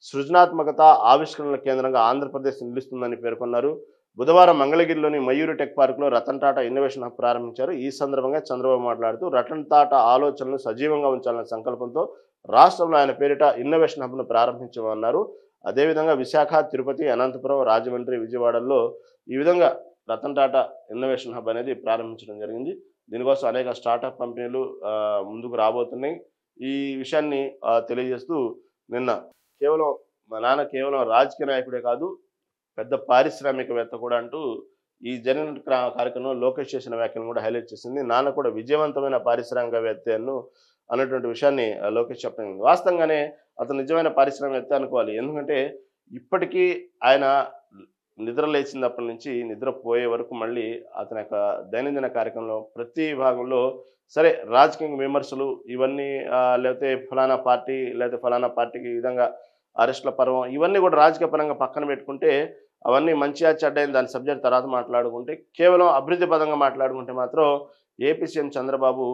సృజనాత్మకత, ఆవిష్కరణల కేంద్రంగా ఆంధ్రప్రదేశ్ నిలుస్తుందని పేర్కొన్నారు. బుధవారం మంగళగిరిలోని మయూరి టెక్ పార్క్లో రతన్ టాటా ఇన్నోవేషన్ హబ్ ప్రారంభించారు. ఈ సందర్భంగా చంద్రబాబు మాట్లాడుతూ రతన్ టాటా ఆలోచనలను సజీవంగా ఉంచాలనే సంకల్పంతో రాష్ట్రంలో ఆయన పేరిట ఇన్నోవేషన్ హబ్ను ప్రారంభించమన్నారు. అదేవిధంగా విశాఖ, తిరుపతి, అనంతపురం, రాజమండ్రి, విజయవాడల్లో ఈ విధంగా రతన్ టాటా ఇన్నోవేషన్ హబ్ అనేది ప్రారంభించడం జరిగింది. దీనికోసం అనేక స్టార్టప్ కంపెనీలు ముందుకు రాబోతున్నాయి. ఈ విషయాన్ని తెలియజేస్తూ నిన్న కేవలం మా నాన్న కేవలం రాజకీయ నాయకుడే కాదు, పెద్ద పారిశ్రామికవేత్త కూడా అంటూ ఈ జరిగిన కార్యక్రమంలో లోకేష్ చేసిన వ్యాఖ్యలను కూడా హైలైట్ చేసింది. నాన్న కూడా విజయవంతమైన పారిశ్రామికవేత్తను అన్నటువంటి విషయాన్ని లోకేష్ చెప్పడం జరిగింది. వాస్తవంగానే అతను నిజమైన పారిశ్రామికవేత్త అనుకోవాలి. ఎందుకంటే ఇప్పటికీ ఆయన నిద్ర లేచినప్పటి నుంచి నిద్రపోయే వరకు మళ్ళీ అతని యొక్క దైనందిన కార్యక్రమంలో ప్రతి భాగంలో సరే రాజకీయ విమర్శలు ఇవన్నీ లేకపోతే ఫలానా పార్టీ లేకపోతే ఫలానా పార్టీకి ఈ విధంగా అరెస్టుల పర్వం ఇవన్నీ కూడా రాజకీయ పరంగా పక్కన పెట్టుకుంటే అవన్నీ మంచిగా చెడ్డైన దాని సబ్జెక్ట్ తర్వాత మాట్లాడుకుంటే కేవలం అభివృద్ధి పదంగా మాట్లాడుకుంటే మాత్రం ఏపీ సీఎం చంద్రబాబు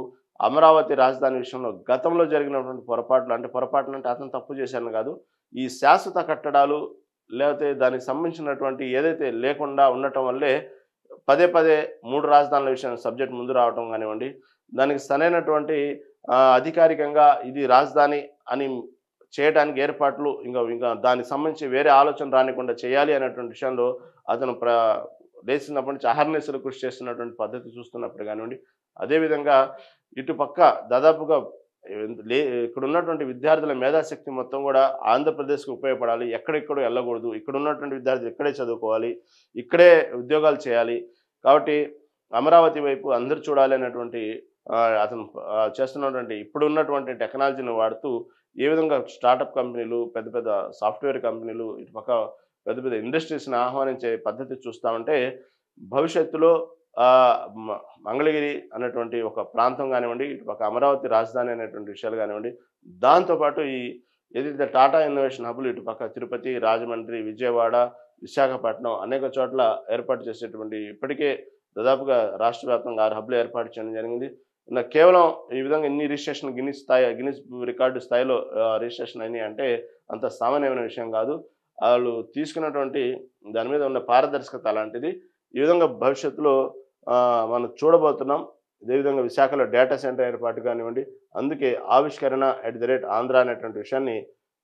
అమరావతి రాజధాని విషయంలో గతంలో జరిగినటువంటి పొరపాట్లు అంటే అతను తప్పు చేశాను కాదు, ఈ శాశ్వత కట్టడాలు లేకపోతే దానికి సంబంధించినటువంటి ఏదైతే లేకుండా ఉండటం వల్లే పదే పదే 3 రాజధానుల విషయం సబ్జెక్ట్ ముందు రావటం కానివ్వండి, దానికి సరైనటువంటి అధికారికంగా ఇది రాజధాని అని చేయడానికి ఏర్పాట్లు ఇంకా దానికి సంబంధించి వేరే ఆలోచన రానికుండా చేయాలి అనేటువంటి విషయంలో అతను లేచినప్పటి నుంచి అహర్నిశలు కృషి చేస్తున్నటువంటి పద్ధతి చూస్తున్నప్పుడు కానివ్వండి, అదేవిధంగా ఇటుపక్క దాదాపుగా ఇక్కడ ఉన్నటువంటి విద్యార్థుల మేధాశక్తి మొత్తం కూడా ఆంధ్రప్రదేశ్కి ఉపయోగపడాలి, ఎక్కడెక్కడో వెళ్ళకూడదు, ఇక్కడ ఉన్నటువంటి విద్యార్థులు ఇక్కడే చదువుకోవాలి, ఇక్కడే ఉద్యోగాలు చేయాలి, కాబట్టి అమరావతి వైపు అందరూ చూడాలి అనేటువంటి అతను చేస్తున్నటువంటి ఇప్పుడు ఉన్నటువంటి టెక్నాలజీని వాడుతూ ఏ విధంగా స్టార్టప్ కంపెనీలు పెద్ద పెద్ద సాఫ్ట్వేర్ కంపెనీలు ఇటుపక్క పెద్ద పెద్ద ఇండస్ట్రీస్ని ఆహ్వానించే పద్ధతి చూస్తామంటే భవిష్యత్తులో మంగళగిరి అనేటువంటి ఒక ప్రాంతం కానివ్వండి, ఇటుపక్క అమరావతి రాజధాని అనేటువంటి విషయాలు కానివ్వండి, దాంతోపాటు ఈ ఏదైతే టాటా ఇన్నోవేషన్ హబ్బులు ఇటుపక్క తిరుపతి, రాజమండ్రి, విజయవాడ, విశాఖపట్నం అనేక చోట్ల ఏర్పాటు చేసేటువంటి ఇప్పటికే దాదాపుగా రాష్ట్ర వ్యాప్తంగా 6 హబ్లు ఏర్పాటు చేయడం జరిగింది. కేవలం ఈ విధంగా ఇన్ని రిజిస్ట్రేషన్ గిన్నిస్ రికార్డు స్థాయిలో రిజిస్ట్రేషన్ అయినాయి అంటే అంత సామాన్యమైన విషయం కాదు. వాళ్ళు తీసుకున్నటువంటి దాని మీద ఉన్న పారదర్శకత అలాంటిది. ఈ విధంగా భవిష్యత్తులో మనం చూడబోతున్నాం. అదేవిధంగా విశాఖలో డేటా సెంటర్ ఏర్పాటు కానివ్వండి, అందుకే ఆవిష్కరణ @ఆంధ్ర అనేటువంటి విషయాన్ని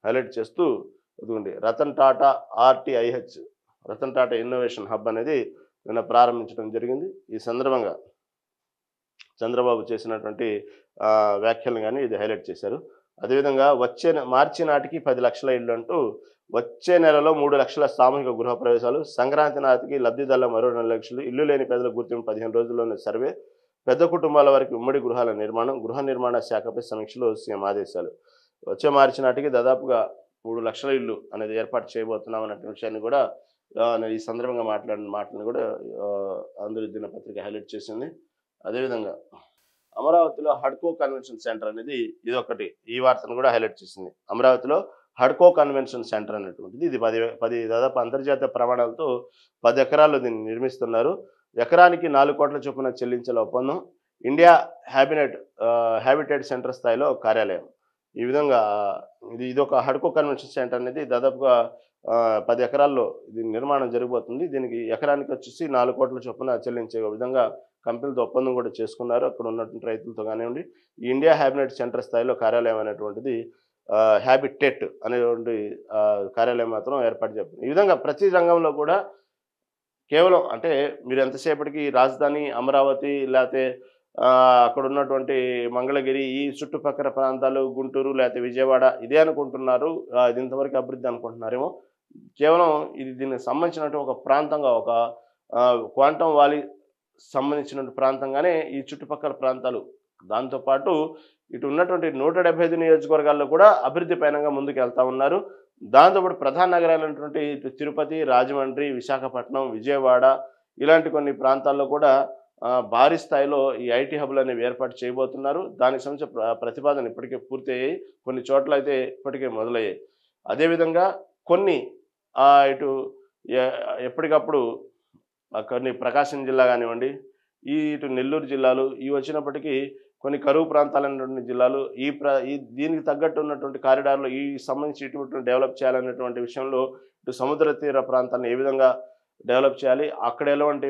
హైలైట్ చేస్తూ ఇదిగోండి Ratan Tata RTIH Ratan Tata innovation hub అనేది నిన్న ప్రారంభించడం జరిగింది. ఈ సందర్భంగా చంద్రబాబు చేసినటువంటి వ్యాఖ్యలను కానీ ఇది హైలైట్ చేశారు. అదేవిధంగా వచ్చే మార్చి నాటికి 10 లక్షల ఇళ్ళు అంటూ వచ్చే నెలలో 3 లక్షల సామూహిక గృహ ప్రవేశాలు, సంక్రాంతి నాటికి లబ్ధిదారుల మరో 2 లక్షలు, ఇల్లు లేని పేదల గుర్తింపు 15 రోజుల్లోనే సర్వే, పెద్ద కుటుంబాల వారికి ఉమ్మడి గృహాల నిర్మాణం, గృహ నిర్మాణ శాఖపై సమీక్షలో సీఎం ఆదేశాలు. వచ్చే మార్చి నాటికి దాదాపుగా 3 లక్షల ఇల్లు అనేది ఏర్పాటు చేయబోతున్నాం అనే విషయాన్ని కూడా ఈ సందర్భంగా మాట్లాడిన మాటలను కూడా ఆంధ్ర దినపత్రిక హైలైట్ చేసింది. అదేవిధంగా అమరావతిలో హడ్కో కన్వెన్షన్ సెంటర్ అనేది ఇదొకటి ఈ వార్తను కూడా హైలైట్ చేసింది. అమరావతిలో హడ్కో కన్వెన్షన్ సెంటర్ అనేటువంటిది ఇది 10 దాదాపు అంతర్జాతీయ ప్రమాణాలతో 10 ఎకరాల్లో దీన్ని నిర్మిస్తున్నారు. ఎకరానికి 4 కోట్ల చొప్పున చెల్లించాల ఒప్పందం. ఇండియా హ్యాబిటేట్ సెంటర్ స్థాయిలో కార్యాలయం. ఈ విధంగా ఇదొక హడ్కో కన్వెన్షన్ సెంటర్ అనేది దాదాపుగా 10 ఎకరాల్లో దీని నిర్మాణం జరిగిపోతుంది. దీనికి ఎకరానికి వచ్చేసి 4 కోట్ల చొప్పున చెల్లించే విధంగా కంపెనీలతో ఒప్పందం కూడా చేసుకున్నారు. అక్కడ ఉన్నటువంటి రైతులతో కానివ్వండి. ఈ ఇండియా హ్యాబిటేట్ సెంటర్ స్థాయిలో కార్యాలయం అనేటువంటిది హ్యాబిటేట్ అనేటువంటి కార్యాలయం మాత్రం ఏర్పాటు చేస్తుంది. ఈ విధంగా ప్రతి రంగంలో కూడా కేవలం అంటే మీరు ఎంతసేపటికి రాజధాని అమరావతి లేకపోతే అక్కడ ఉన్నటువంటి మంగళగిరి ఈ చుట్టుపక్కల ప్రాంతాలు గుంటూరు లేకపోతే విజయవాడ ఇదే అనుకుంటున్నారు, ఇది ఇంతవరకు అభివృద్ధి అనుకుంటున్నారేమో. కేవలం ఇది దీనికి సంబంధించినటువంటి ఒక ప్రాంతంగా ఒక క్వాంటమ్ వ్యాలీ సంబంధించిన ప్రాంతంగానే ఈ చుట్టుపక్కల ప్రాంతాలు, దాంతోపాటు ఇటు ఉన్నటువంటి 175 నియోజకవర్గాల్లో కూడా అభివృద్ధి పైనంగా ముందుకు వెళ్తూ ఉన్నారు. దాంతోపాటు ప్రధాన నగరాలైనటువంటి ఇటు తిరుపతి, రాజమండ్రి, విశాఖపట్నం, విజయవాడ ఇలాంటి కొన్ని ప్రాంతాల్లో కూడా భారీ స్థాయిలో ఈ ఐటీ హబ్లు అనేవి ఏర్పాటు చేయబోతున్నారు. దానికి సంబంధించిన ప్రతిపాదన ఇప్పటికే పూర్తి అయ్యాయి, కొన్ని చోట్ల అయితే ఇప్పటికే మొదలయ్యాయి. అదేవిధంగా కొన్ని ఇటు ఎప్పటికప్పుడు కొన్ని ప్రకాశం జిల్లా కానివ్వండి, ఇటు నెల్లూరు జిల్లాలు ఇవి వచ్చినప్పటికీ కొన్ని కరువు ప్రాంతాలైనటువంటి జిల్లాలు ఈ దీనికి తగ్గట్టు ఉన్నటువంటి కారిడార్లు ఈ సంబంధించి ఇటువంటి డెవలప్ చేయాలనేటువంటి విషయంలో ఇటు సముద్ర తీర ప్రాంతాన్ని ఏ విధంగా డెవలప్ చేయాలి, అక్కడ ఎలాంటి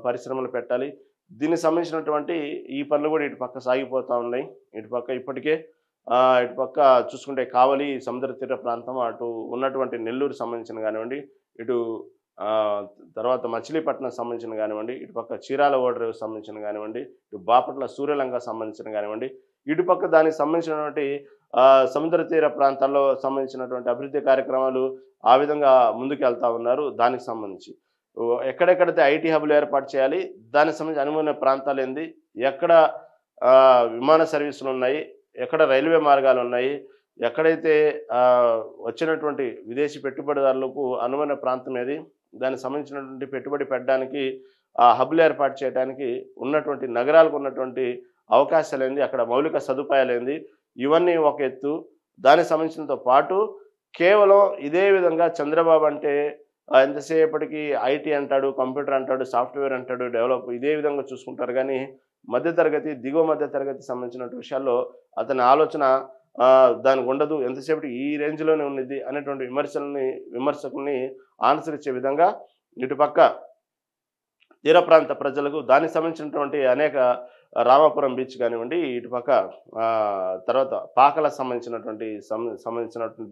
పరిశ్రమలు పెట్టాలి, దీనికి సంబంధించినటువంటి ఈ పనులు కూడా ఇటు పక్క సాగిపోతూ ఉన్నాయి. ఇటుపక్క ఇప్పటికే ఇటుపక్క చూసుకుంటే కావలి సముద్ర తీర ప్రాంతం, అటు ఉన్నటువంటి నెల్లూరు సంబంధించిన కానివ్వండి, ఇటు తర్వాత మచిలీపట్నం సంబంధించిన కానివ్వండి, ఇటుపక్క చీరాల ఓడరేవుకు సంబంధించిన కానివ్వండి, ఇటు బాపట్ల సూర్యలంక సంబంధించిన కానివ్వండి, ఇటుపక్క దానికి సంబంధించినటువంటి సముద్ర తీర ప్రాంతాల్లో సంబంధించినటువంటి అభివృద్ధి కార్యక్రమాలు ఆ విధంగా ముందుకెళ్తా ఉన్నారు. దానికి సంబంధించి ఎక్కడెక్కడైతే ఐటీ హబ్‌లు ఏర్పాటు చేయాలి, దానికి సంబంధించి అనువైన ప్రాంతాలేంది, ఎక్కడ విమాన సర్వీసులున్నాయి, ఎక్కడ రైల్వే మార్గాలున్నాయి, ఎక్కడైతే వచ్చినటువంటి విదేశీ పెట్టుబడిదారులకు అనువైన ప్రాంతం ఏది, దానికి సంబంధించినటువంటి పెట్టుబడి పెట్టడానికి హబ్‌లు ఏర్పాటు చేయడానికి ఉన్నటువంటి నగరాలకు ఉన్నటువంటి అవకాశాలేంది, అక్కడ మౌలిక సదుపాయాలేంది, ఇవన్నీ ఒక ఎత్తు. దానికి సంబంధించినతో పాటు కేవలం ఇదే విధంగా చంద్రబాబు అంటే ఎంతసేపటికి ఐటీ అంటాడు, కంప్యూటర్ అంటాడు, సాఫ్ట్‌వేర్ అంటాడు, డెవలప్ ఇదే విధంగా చూసుకుంటారు గానీ, మధ్య తరగతి, దిగువ మధ్య తరగతి సంబంధించినటువంటి విషయాల్లో అతని ఆలోచన దానికి ఉండదు. ఎంతసేపటికి ఈ రేంజ్‌లోనే ఉండిద్ది అనేటువంటి విమర్శకుల్ని ఆన్సర్ ఇచ్చే విధంగా ఇటుపక్క తీర ప్రాంత ప్రజలకు దానికి సంబంధించినటువంటి అనేక రామాపురం బీచ్ కానివ్వండి, ఇటుపక్క తర్వాత పాకలకు సంబంధించినటువంటి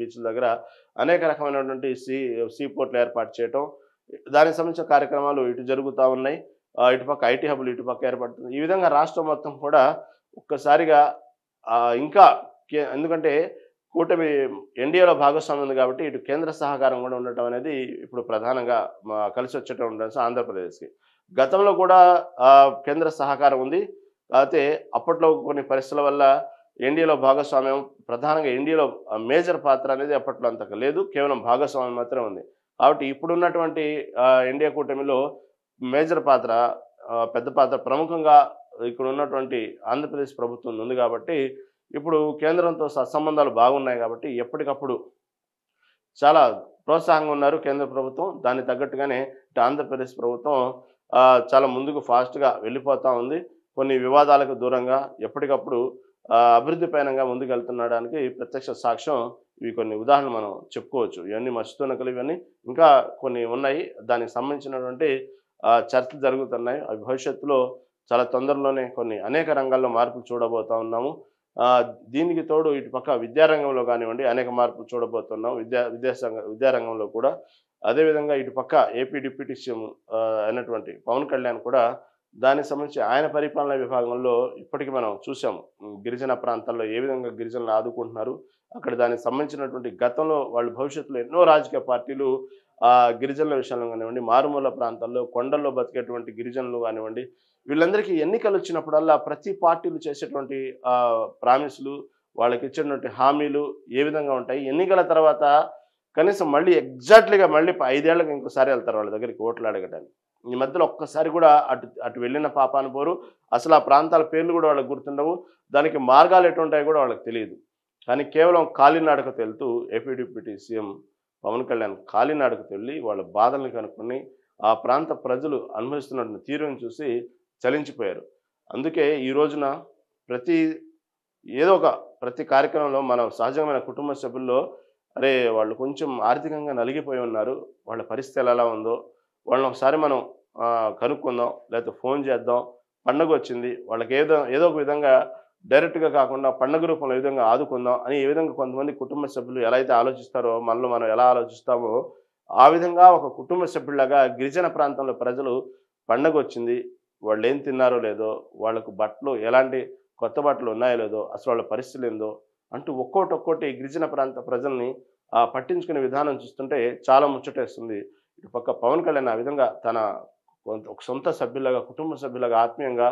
బీచ్ల దగ్గర అనేక రకమైనటువంటి సీ పోర్ట్‌లు ఏర్పాటు చేయటం, దానికి సంబంధించిన కార్యక్రమాలు ఇటు జరుగుతా ఉన్నాయి. ఇటుపక్క ఐటీ హబ్‌లు ఇటుపక్క ఏర్పడుతుంది. ఈ విధంగా రాష్ట్రం మొత్తం కూడా ఒక్కసారిగా ఇంకా ఎందుకంటే కూటమి ఎన్‌డీఏలో భాగస్వామ్యం ఉంది కాబట్టి ఇటు కేంద్ర సహకారం కూడా ఉండటం అనేది ఇప్పుడు ప్రధానంగా కలిసి వచ్చేటం ఉండడం ఆంధ్రప్రదేశ్‌కి. గతంలో కూడా కేంద్ర సహకారం ఉంది. కాకపోతే అప్పట్లో కొన్ని పరిస్థితుల వల్ల ఎన్‌డీఏలో భాగస్వామ్యం ప్రధానంగా ఎన్‌డీఏలో మేజర్ పాత్ర అనేది అప్పట్లో అంతగా లేదు. కేవలం భాగస్వామ్యం మాత్రమే ఉంది. కాబట్టి ఇప్పుడున్నటువంటి ఎన్‌డీఏ కూటమిలో మేజర్ పాత్ర పెద్ద పాత్ర ప్రముఖంగా ఇక్కడ ఉన్నటువంటి ఆంధ్రప్రదేశ్ ప్రభుత్వం ఉంది కాబట్టి ఇప్పుడు కేంద్రంతో సత్సంబంధాలు బాగున్నాయి కాబట్టి ఎప్పటికప్పుడు చాలా ప్రోత్సాహంగా ఉన్నారు కేంద్ర ప్రభుత్వం. దానికి తగ్గట్టుగానే ఇటు ఆంధ్రప్రదేశ్ ప్రభుత్వం చాలా ముందుకు ఫాస్ట్‌గా వెళ్ళిపోతా ఉంది. కొన్ని వివాదాలకు దూరంగా ఎప్పటికప్పుడు అభివృద్ధి పయనంగా ముందుకెళ్తుండడానికి ప్రత్యక్ష సాక్ష్యం ఇవి కొన్ని ఉదాహరణలు మనం చెప్పుకోవచ్చు. ఇవన్నీ మచ్చుతునకలు ఇవన్నీ ఇంకా కొన్ని ఉన్నాయి. దానికి సంబంధించినటువంటి చర్చలు జరుగుతున్నాయి. అవి భవిష్యత్తులో చాలా తొందరలోనే కొన్ని అనేక రంగాల్లో మార్పులు చూడబోతా ఉన్నాము. దీనికి తోడు ఇటుపక్క విద్యారంగంలో కానివ్వండి అనేక మార్పులు చూడబోతున్నాం. విద్యారంగంలో కూడా అదేవిధంగా ఇటుపక్క ఏపీ డిప్యూటీ సీఎం అయినటువంటి పవన్ కళ్యాణ్ కూడా దానికి సంబంధించి ఆయన పరిపాలనా విభాగంలో ఇప్పటికి మనం చూసాము. గిరిజన ప్రాంతాల్లో ఏ విధంగా గిరిజనులు ఆదుకుంటున్నారు, అక్కడ దానికి సంబంధించినటువంటి గతంలో వాళ్ళు భవిష్యత్తులో ఎన్నో రాజకీయ పార్టీలు గిరిజనుల విషయంలో కానివ్వండి, మారుమూల ప్రాంతాల్లో కొండల్లో బతికేటువంటి గిరిజనులు కానివ్వండి, వీళ్ళందరికీ ఎన్నికలు వచ్చినప్పుడల్లా ప్రతి పార్టీలు చేసేటువంటి ప్రామిసులు, వాళ్ళకి ఇచ్చినటువంటి హామీలు ఏ విధంగా ఉంటాయి, ఎన్నికల తర్వాత కనీసం మళ్ళీ ఎగ్జాక్ట్‌లీగా మళ్ళీ 5 ఏళ్ళకి ఇంకోసారి వెళ్తారు వాళ్ళ దగ్గరికి ఓట్లు అడగడానికి. ఈ మధ్యలో ఒక్కసారి కూడా అటు వెళ్ళిన పాపాన పోరు. అసలు ఆ ప్రాంతాల పేర్లు కూడా వాళ్ళకి గుర్తుండవు. దానికి మార్గాలు ఎటుంటాయో కూడా వాళ్ళకి తెలియదు. కానీ కేవలం కాలినడకతో వెళ్తూ AP deputy CM Pawan Kalyan కాలినడకతో వెళ్ళి వాళ్ళ బాధల్ని కనుక్కొని ఆ ప్రాంత ప్రజలు అనుభవిస్తున్నటువంటి తీరును చూసి చలించిపోయారు. అందుకే ఈ రోజున ప్రతి కార్యక్రమంలో మన సహజమైన కుటుంబ సభ్యుల్లో అరే వాళ్ళు కొంచెం ఆర్థికంగా నలిగిపోయి ఉన్నారు, వాళ్ళ పరిస్థితి ఎలా ఉందో వాళ్ళని ఒకసారి మనం కనుక్కుందాం, లేకపోతే ఫోన్ చేద్దాం, పండగ వచ్చింది వాళ్ళకి ఏదో ఒక విధంగా డైరెక్ట్గా కాకుండా పండగ రూపంలో ఏ విధంగా ఆదుకుందాం అని ఏ విధంగా కొంతమంది కుటుంబ సభ్యులు ఎలా అయితే ఆలోచిస్తారో మనలో మనం ఎలా ఆలోచిస్తామో ఆ విధంగా ఒక కుటుంబ సభ్యులాగా గిరిజన ప్రాంతంలో ప్రజలు పండగ వచ్చింది, వాళ్ళు ఏం తిన్నారో లేదో, వాళ్ళకు బట్టలు ఎలాంటి కొత్త బట్టలు ఉన్నాయో లేదో, అసలు వాళ్ళ పరిస్థితులు ఏందో అంటూ ఒక్కోటి గిరిజన ప్రాంత ప్రజల్ని పట్టించుకునే విధానం చూస్తుంటే చాలా ముచ్చటేస్తుంది. ఇటు పక్క పవన్ కళ్యాణ్ ఆ విధంగా తన ఒక సొంత సభ్యులాగా కుటుంబ సభ్యులాగా ఆత్మీయంగా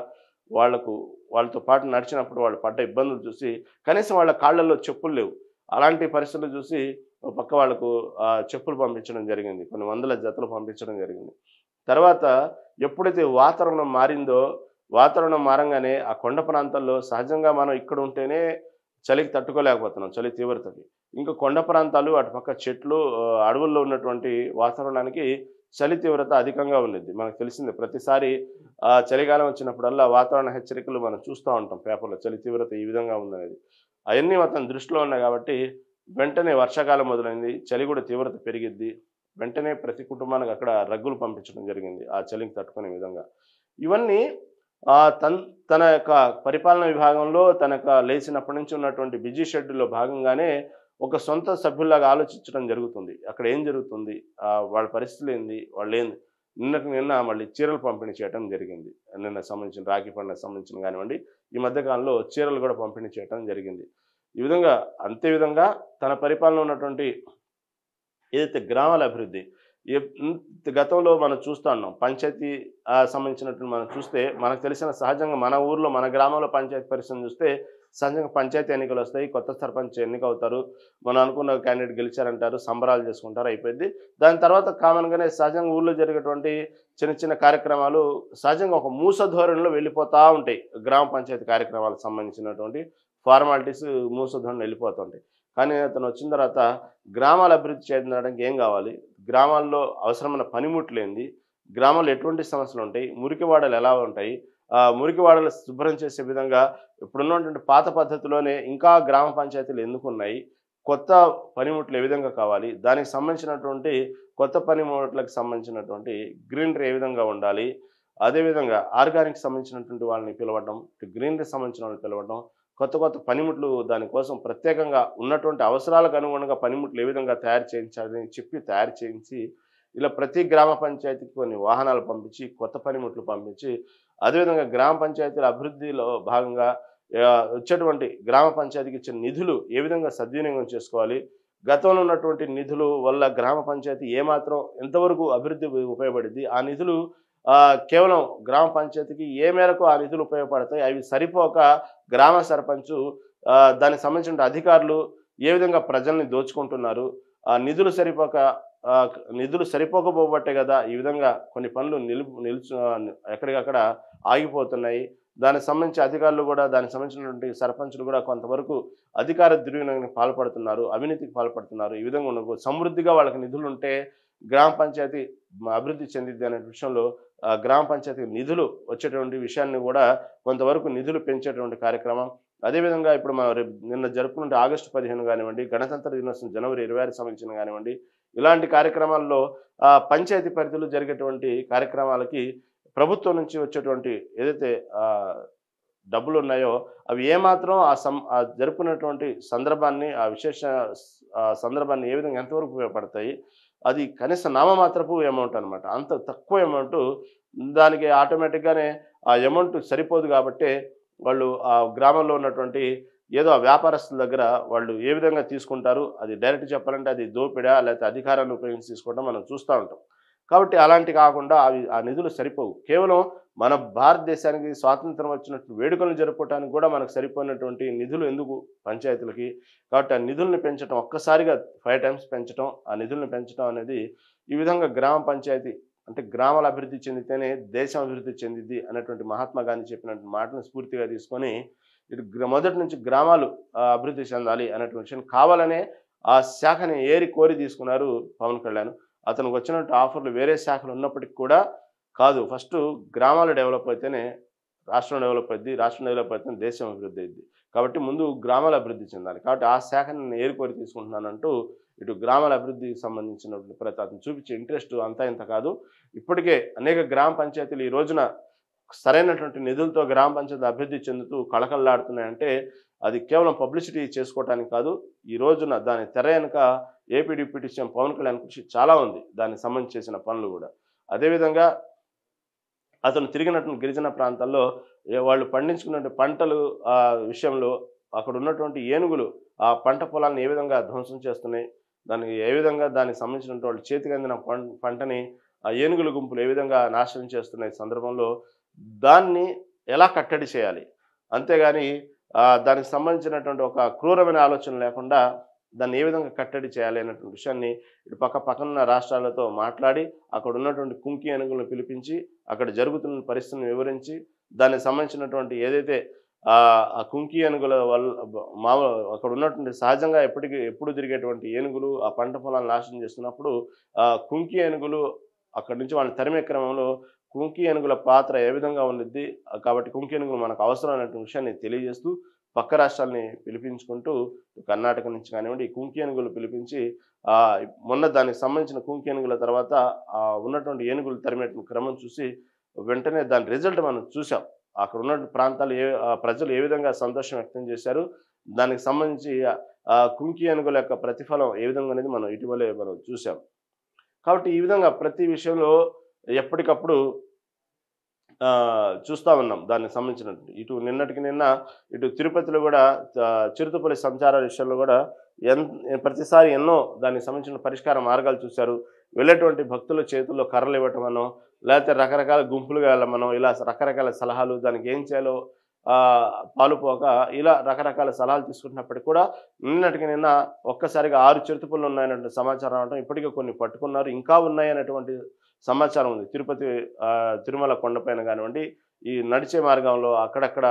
వాళ్ళతో పాటు నడిచినప్పుడు వాళ్ళు పడ్డ ఇబ్బందులు చూసి కనీసం వాళ్ళ కాళ్ళల్లో చెప్పులు లేవు. అలాంటి పరిస్థితులు చూసి ఒక పక్క వాళ్ళకు చెప్పులు పంపించడం జరిగింది. కొన్ని వందల జతలు పంపించడం జరిగింది. తర్వాత ఎప్పుడైతే వాతావరణం మారంగానే ఆ కొండ ప్రాంతాల్లో సహజంగా మనం ఇక్కడ ఉంటేనే చలికి తట్టుకోలేకపోతున్నాం, చలి తీవ్రతకి. ఇంకా కొండ ప్రాంతాలు అటుపక్క చెట్లు అడవుల్లో ఉన్నటువంటి వాతావరణానికి చలి తీవ్రత అధికంగా ఉండిద్ది. మనకు తెలిసిందే ప్రతిసారి చలికాలం వచ్చినప్పుడల్లా వాతావరణ హెచ్చరికలు మనం చూస్తూ ఉంటాం పేపర్లో, చలి తీవ్రత ఈ విధంగా ఉందనేది. అవన్నీ మొత్తం దృష్టిలో ఉన్నాయి కాబట్టి వెంటనే వర్షాకాలం మొదలైంది, చలి కూడా తీవ్రత పెరిగిద్ది. వెంటనే ప్రతి కుటుంబానికి అక్కడ రగ్గులు పంపించడం జరిగింది ఆ చలికి తట్టుకునే విధంగా. ఇవన్నీ తన యొక్క పరిపాలన విభాగంలో తన యొక్క లేచినప్పటి నుంచి ఉన్నటువంటి బిజీ షెడ్యూల్లో భాగంగానే ఒక సొంత సభ్యుల్లాగా ఆలోచించడం జరుగుతుంది. అక్కడ ఏం జరుగుతుంది? వాళ్ళ పరిస్థితులు ఏంది? వాళ్ళేంది? నిన్నటికి నిన్న మళ్ళీ చీరలు పంపిణీ చేయటం జరిగింది. నిన్న సంబంధించిన రాఖీ పండుగకు సంబంధించిన కానివ్వండి, ఈ మధ్య కాలంలో చీరలు కూడా పంపిణీ చేయటం జరిగింది. ఈ విధంగా అంతే విధంగా తన పరిపాలనలో ఉన్నటువంటి ఏదైతే గ్రామాల అభివృద్ధి గతంలో మనం చూస్తా ఉన్నాం. పంచాయతీ సంబంధించినటువంటి మనం చూస్తే మనకు తెలిసిన సహజంగా మన ఊర్లో, మన గ్రామంలో పంచాయతీ పరిస్థితిని చూస్తే సహజంగా పంచాయతీ ఎన్నికలొస్తాయి. కొత్త సర్పంచ్ ఎన్నికవుతారు. మనం అనుకున్న క్యాండిడేట్ గెలిచారంటారు. సంబరాలు చేసుకుంటారు. అయిపోద్ది. దాని తర్వాత కామన్‌గానే సహజంగా ఊర్లో జరిగేటువంటి చిన్న చిన్న కార్యక్రమాలు సహజంగా ఒక మూస ధోరణిలో వెళ్ళిపోతా ఉంటాయి. గ్రామ పంచాయతీ కార్యక్రమాలకు సంబంధించినటువంటి ఫార్మాలిటీస్ మూస ధోరణిలో వెళ్ళిపోతుంటాయి. కానీ అతను వచ్చిన తర్వాత గ్రామాల అభివృద్ధి చెందడానికి ఏం కావాలి? గ్రామాల్లో అవసరమైన పనిముట్లేంది? గ్రామాల్లో ఎటువంటి సమస్యలుంటాయి? మురికివాడలు ఎలా ఉంటాయి? మురికివాడలు శుభ్రం చేసే విధంగా ఇప్పుడున్నటువంటి పాత పద్ధతిలోనే ఇంకా గ్రామ పంచాయతీలు ఎందుకున్నాయి? కొత్త పనిముట్లు ఏ విధంగా కావాలి? దానికి సంబంధించినటువంటి కొత్త పనిముట్లకు సంబంధించినటువంటి గ్రీనరీ ఏ విధంగా ఉండాలి? అదేవిధంగా ఆర్గానిక్ సంబంధించినటువంటి వాళ్ళని పిలవడం, గ్రీనరీకి సంబంధించిన వాళ్ళని పిలవడం, కొత్త కొత్త పనిముట్లు దానికోసం ప్రత్యేకంగా ఉన్నటువంటి అవసరాలకు అనుగుణంగా పనిముట్లు ఏ విధంగా తయారు చేయించాలని చెప్పి తయారు చేయించి, ఇలా ప్రతి గ్రామ పంచాయతీకి కొన్ని వాహనాలు పంపించి, కొత్త పనిముట్లు పంపించి, అదేవిధంగా గ్రామ పంచాయతీల అభివృద్ధిలో భాగంగా వచ్చేటువంటి గ్రామ పంచాయతీకి ఇచ్చిన నిధులు ఏ విధంగా సద్వినియోగం చేసుకోవాలి? గతంలో ఉన్నటువంటి నిధులు వల్ల గ్రామ పంచాయతీ ఏమాత్రం ఎంతవరకు అభివృద్ధి ఉపయోగపడిద్ది? ఆ నిధులు కేవలం గ్రామ పంచాయతీకి ఏ మేరకు ఆ నిధులు ఉపయోగపడతాయి? అవి సరిపోక గ్రామ సర్పంచు దానికి సంబంధించిన అధికారులు ఏ విధంగా ప్రజల్ని దోచుకుంటున్నారు? నిధులు సరిపోకపోబట్టే కదా ఈ విధంగా కొన్ని పనులు ఎక్కడికక్కడ ఆగిపోతున్నాయి. దానికి సంబంధించి అధికారులు కూడా, దానికి సంబంధించినటువంటి సర్పంచులు కూడా కొంతవరకు అధికార దుర్వినియోగానికి పాల్పడుతున్నారు, అవినీతికి పాల్పడుతున్నారు. ఈ విధంగా సమృద్ధిగా వాళ్ళకి నిధులుంటే గ్రామ పంచాయతీ అభివృద్ధి చెందిద్ది అనే విషయంలో గ్రామ పంచాయతీ నిధులు వచ్చేటువంటి విషయాన్ని కూడా కొంతవరకు నిధులు పెంచేటువంటి కార్యక్రమం. అదేవిధంగా ఇప్పుడు మనం నిన్న జరుపుకున్న ఆగస్టు 15 కానివ్వండి, గణతంత్ర దినోత్సవం జనవరి 26 సంబంధించిన కానివ్వండి, ఇలాంటి కార్యక్రమాల్లో పంచాయతీ పరిధిలో జరిగేటువంటి కార్యక్రమాలకి ప్రభుత్వం నుంచి వచ్చేటువంటి ఏదైతే డబ్బులున్నాయో అవి ఏమాత్రం జరుపుకున్నటువంటి సందర్భాన్ని, విశేష సందర్భాన్ని ఏ విధంగా ఎంతవరకు ఉపయోగపడతాయి? అది కనీస నామమాత్రపు అమౌంట్ అనమాట. అంత తక్కువ అమౌంటు దానికి ఆటోమేటిక్‌గానే ఆ అమౌంట్ సరిపోదు కాబట్టే వాళ్ళు ఆ గ్రామంలో ఉన్నటువంటి ఏదో ఆ వ్యాపారస్తుల దగ్గర వాళ్ళు ఏ విధంగా తీసుకుంటారు? అది డైరెక్ట్ చెప్పాలంటే అది దోపిడా, లేకపోతే అధికారాన్ని ఉపయోగించి తీసుకోవడం మనం చూస్తా ఉంటాం. కాబట్టి అలాంటి కాకుండా ఆ నిధులు సరిపోవు. కేవలం మన భారతదేశానికి స్వాతంత్రం వచ్చినట్టు వేడుకలు జరుపుకోవడానికి కూడా మనకు సరిపోయినటువంటి నిధులు ఎందుకు పంచాయతీలకి? కాబట్టి ఆ నిధుల్ని పెంచడం, ఒక్కసారిగా 5 టైమ్స్ పెంచడం, ఆ నిధుల్ని పెంచడం అనేది ఈ విధంగా గ్రామ పంచాయతీ అంటే గ్రామాల అభివృద్ధి చెందితేనే దేశం అభివృద్ధి చెందిద్ది అనేటువంటి మహాత్మా గాంధీ చెప్పినటువంటి మాటను స్ఫూర్తిగా తీసుకొని మొదటి నుంచి గ్రామాలు అభివృద్ధి చెందాలి అనేటువంటి విషయం కావాలనే ఆ శాఖని ఏరి కోరి తీసుకున్నారు పవన్ కళ్యాణ్. అతనికి వచ్చినట్టు ఆఫర్లు వేరే శాఖలు ఉన్నప్పటికి కూడా కాదు, ఫస్ట్ గ్రామాలు డెవలప్ అయితేనే రాష్ట్రం డెవలప్ అయ్యిద్ది, రాష్ట్రం డెవలప్ అయితేనే దేశం అభివృద్ధి అయ్యిద్ది. కాబట్టి ముందు గ్రామాల అభివృద్ధి చెందాలి. కాబట్టి ఆ శాఖని నేను ఏరుకోరి తీసుకుంటున్నానంటూ ఇటు గ్రామాల అభివృద్ధికి సంబంధించినటువంటి అతను చూపించే ఇంట్రెస్ట్ అంతా ఇంత కాదు. ఇప్పటికే అనేక గ్రామ పంచాయతీలు ఈ రోజున సరైనటువంటి నిధులతో గ్రామ పంచాయతీ అభివృద్ధి చెందుతూ కళకళలాడుతున్నాయంటే అది కేవలం పబ్లిసిటీ చేసుకోవటానికి కాదు. ఈ రోజున దాని తెర వెనుక AP deputy CM Pawan Kalyan కృషి చాలా ఉంది. దానికి సంబంధించి చేసిన పనులు కూడా. అదేవిధంగా అతను తిరిగినటువంటి గిరిజన ప్రాంతాల్లో వాళ్ళు పండించుకున్న పంటలు విషయంలో అక్కడ ఉన్నటువంటి ఏనుగులు ఆ పంట పొలాలను ఏ విధంగా ధ్వంసం చేస్తున్నాయి, దానికి ఏ విధంగా దానికి సంబంధించినటువంటి వాళ్ళు చేతికి అందిన పంటని ఆ ఏనుగుల గుంపులు ఏ విధంగా నాశనం చేస్తున్నాయి సందర్భంలో దాన్ని ఎలా కట్టడి చేయాలి, అంతేగాని దానికి సంబంధించినటువంటి ఒక క్రూరమైన ఆలోచన లేకుండా దాన్ని ఏ విధంగా కట్టడి చేయాలి అనేటువంటి విషయాన్ని ఇటు పక్కన రాష్ట్రాలతో మాట్లాడి అక్కడ ఉన్నటువంటి కుంకి ఏనుగులను పిలిపించి అక్కడ జరుగుతున్న పరిస్థితిని వివరించి దానికి సంబంధించినటువంటి ఏదైతే ఆ కుంకి ఏనుగుల వల్ల అక్కడ ఉన్నటువంటి సహజంగా ఎప్పుడు తిరిగేటువంటి ఏనుగులు ఆ పంట పొలాలను నాశనం చేస్తున్నప్పుడు కుంకి ఏనుగులు అక్కడి నుంచి వాళ్ళని తరిమే క్రమంలో కుంకి ఏనుగుల పాత్ర ఏ విధంగా ఉండిద్ది, కాబట్టి కుంకి ఏనుగులు మనకు అవసరం అనేటువంటి విషయాన్ని తెలియజేస్తూ పక్క రాష్ట్రాలని పిలిపించుకుంటూ కర్ణాటక నుంచి కానివ్వండి ఈ కుంకి ఏనుగులు పిలిపించి మొన్న దానికి సంబంధించిన కుంకి ఏనుగుల తర్వాత ఉన్నటువంటి ఏనుగులు తరిమేటువంటి క్రమం చూసి వెంటనే దాని రిజల్ట్ మనం చూసాం. అక్కడ ఉన్న ప్రాంతాలు ప్రజలు ఏ విధంగా సంతోషం వ్యక్తం చేశారు, దానికి సంబంధించి కుంకి ఏనుగుల యొక్క ప్రతిఫలం ఏ విధంగా అనేది మనం ఇటీవలే మనం చూసాం. కాబట్టి ఈ విధంగా ప్రతి విషయంలో ఎప్పటికప్పుడు చూస్తా ఉన్నాం దానికి సంబంధించినట్టు. ఇటు నిన్నటికి నిన్న ఇటు తిరుపతిలో గూడా చిరుతపులి సంచార విషయంలో గూడా ఎన్ ప్రతిసారి ఎన్నో దానికి సంబంధించిన పరిష్కార మార్గాలు చూశారు. వెళ్ళేటువంటి భక్తుల చేతుల్లో కర్రలివ్వటమనో, లేతే రకరకాల గుంపులుగా వెళ్ళమనో, ఇలా రకరకాల సలహాలు దానికి ఏం చేయాలో పాలుపోక ఇలా రకరకాల సలహాలు తీసుకుంటున్నప్పటికి కూడా నిన్నటికి నిన్న ఒక్కసారిగా 6 చిరుతపులులు ఉన్నాయన్నటువంటి సమాచారం రావడం, ఇప్పటికే కొన్ని పట్టుకున్నారు. ఇంకా ఉన్నాయనేటువంటి సమాచారం ఉంది. తిరుపతి తిరుమల కొండపైన గానివ్వండి, ఈ నడిచే మార్గంలో అక్కడక్కడ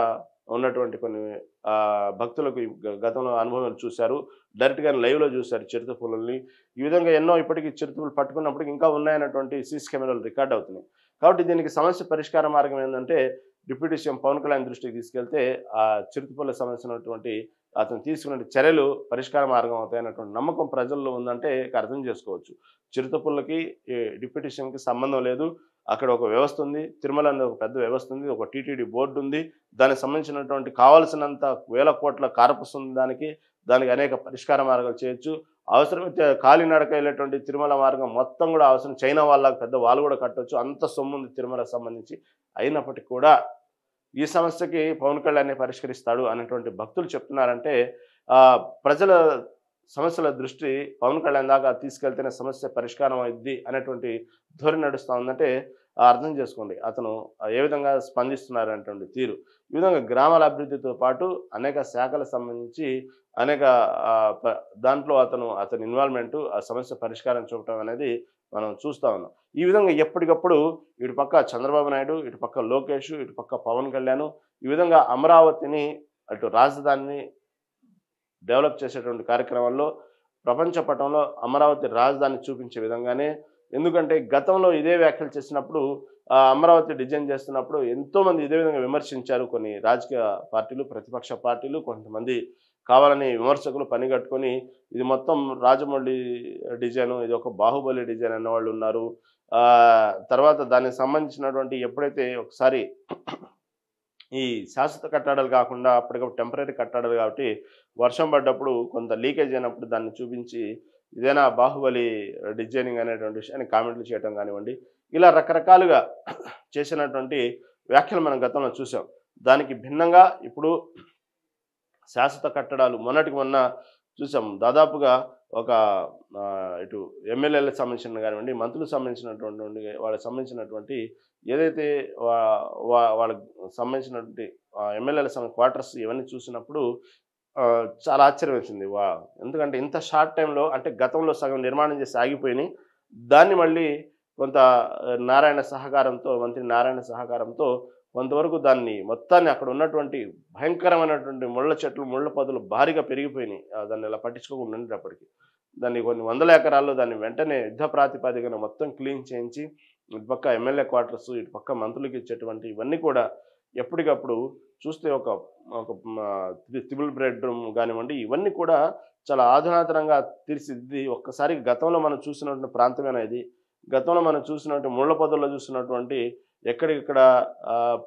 ఉన్నటువంటి కొన్ని భక్తులకు గతంలో అనుభవం చూశారు. డైరెక్ట్‌గానే లైవ్‌లో చూశారు చిరుతపులుల్ని. ఈ విధంగా ఎన్నో ఇప్పటికి చిరుతపులు పట్టుకున్నప్పటికి ఇంకా ఉన్నాయన్నటువంటి సీసీ కెమెరాలు రికార్డ్ అవుతున్నాయి. కాబట్టి దీనికి సమస్య పరిష్కార మార్గం ఏందంటే, డిప్యూటీ సీఎం పవన్ కళ్యాణ్ దృష్టికి తీసుకెళ్తే ఆ చిరుతపులకు సంబంధించినటువంటి అతను తీసుకున్న చర్యలు పరిష్కార మార్గం అవుతాయన్నటువంటి నమ్మకం ప్రజల్లో ఉందంటే ఇక అర్థం చేసుకోవచ్చు. చిరుతపుల్లకి ఈ డిప్యూటీ సీఎంకి సంబంధం లేదు. అక్కడ ఒక వ్యవస్థ ఉంది. తిరుమల అనేది ఒక పెద్ద వ్యవస్థ ఉంది. ఒక టీటీడీ బోర్డు ఉంది. దానికి సంబంధించినటువంటి కావాల్సినంత వేల కోట్ల కార్పస్ ఉంది దానికి. దానికి అనేక పరిష్కార మార్గాలు చేయొచ్చు. అవసరమైతే కాలినడక వెళ్ళేటువంటి తిరుమల మార్గం మొత్తం కూడా అవసరం చైనా వాళ్ళకి పెద్ద వాళ్ళు కూడా కట్టొచ్చు. అంత సొమ్ముంది తిరుమలకు సంబంధించి. అయినప్పటికీ కూడా ఈ సమస్యకి పవన్ కళ్యాణే పరిష్కరిస్తాడు అనేటువంటి భక్తులు చెప్తున్నారంటే ప్రజల సమస్యల దృష్టి పవన్ కళ్యాణ్ దాకా తీసుకెళ్తేనే సమస్య పరిష్కారం అయ్యిద్ది అనేటువంటి ధోరణి నడుస్తూ ఉందంటే అర్థం చేసుకోండి అతను ఏ విధంగా స్పందిస్తున్నారనేటువంటి తీరు. ఈ విధంగా గ్రామాల అభివృద్ధితో పాటు అనేక శాఖలకు సంబంధించి అనేక దాంట్లో అతని ఇన్వాల్వ్మెంటు ఆ సమస్య పరిష్కారం చూపటం అనేది మనం చూస్తూ ఉన్నాం. ఈ విధంగా ఎప్పటికప్పుడు ఇటు పక్క చంద్రబాబు నాయుడు, ఇటు పక్క లోకేష్, ఇటు పక్క పవన్ కళ్యాణ్ ఈ విధంగా అమరావతిని అటు రాజధానిని డెవలప్ చేసేటువంటి కార్యక్రమాల్లో ప్రపంచ పటంలో అమరావతి రాజధాని చూపించే విధంగానే, ఎందుకంటే గతంలో ఇదే వ్యాఖ్యలు చేసినప్పుడు అమరావతి డిజైన్ చేస్తున్నప్పుడు ఎంతోమంది ఇదే విధంగా విమర్శించారు. కొన్ని రాజకీయ పార్టీలు, ప్రతిపక్ష పార్టీలు, కొంతమంది కావాలని విమర్శకులు పనిగట్టుకొని ఇది మొత్తం రాజమౌళి డిజైను, ఇది ఒక బాహుబలి డిజైన్ అన్నవాళ్ళు ఉన్నారు. తర్వాత దానికి సంబంధించినటువంటి ఎప్పుడైతే ఒకసారి ఈ శాశ్వత కట్టడాలు కాకుండా అప్పటికప్పుడు టెంపరరీ కట్టడాలు కాబట్టి వర్షం పడ్డప్పుడు కొంత లీకేజ్ అయినప్పుడు దాన్ని చూపించి ఇదేనా బాహుబలి డిజైనింగ్ అనేటువంటి విషయాన్ని కామెంట్లు చేయడం కానివ్వండి, ఇలా రకరకాలుగా చేసినటువంటి వ్యాఖ్యలు మనం గతంలో చూసాం. దానికి భిన్నంగా ఇప్పుడు శాశ్వత కట్టడాలు మొన్నటికి మొన్న చూసాం. దాదాపుగా ఒక ఇటు ఎమ్మెల్యేలకు సంబంధించిన కానివ్వండి, మంత్రులకు సంబంధించినటువంటి వాళ్ళకి సంబంధించినటువంటి ఏదైతే వాళ్ళకి సంబంధించినటువంటి ఎమ్మెల్యేల క్వార్టర్స్ ఇవన్నీ చూసినప్పుడు చాలా ఆశ్చర్యం వేసింది. ఎందుకంటే ఇంత షార్ట్ టైంలో అంటే గతంలో సగం నిర్మాణం చేసి ఆగిపోయినాయి. దాన్ని మళ్ళీ కొంత మంత్రి నారాయణ సహకారంతో కొంతవరకు దాన్ని మొత్తాన్ని అక్కడ ఉన్నటువంటి భయంకరమైనటువంటి ముళ్ళ చెట్లు, ముళ్ళ పొదలు భారీగా పెరిగిపోయినాయి. దాన్ని ఇలా పట్టించుకోకుండా ఉండేటప్పటికి. దాన్ని కొన్ని వందల ఎకరాల్లో దాన్ని వెంటనే యుద్ధ ప్రాతిపదికన మొత్తం క్లీన్ చేయించి, ఇటుపక్క ఎమ్మెల్యే క్వార్టర్స్, ఇటుపక్క మంత్రులకు ఇచ్చేటువంటి ఇవన్నీ కూడా ఎప్పటికప్పుడు చూస్తే ఒక త్రిబుల్ బెడ్రూమ్ కానివ్వండి, ఇవన్నీ కూడా చాలా ఆధునాతనంగా తీర్చిదిద్ది ఒక్కసారి గతంలో మనం చూసినటువంటి ప్రాంతమేనా ఇది? గతంలో మనం చూసినటువంటి ముళ్ళ పొదల్లో చూసినటువంటి ఎక్కడిక్కడ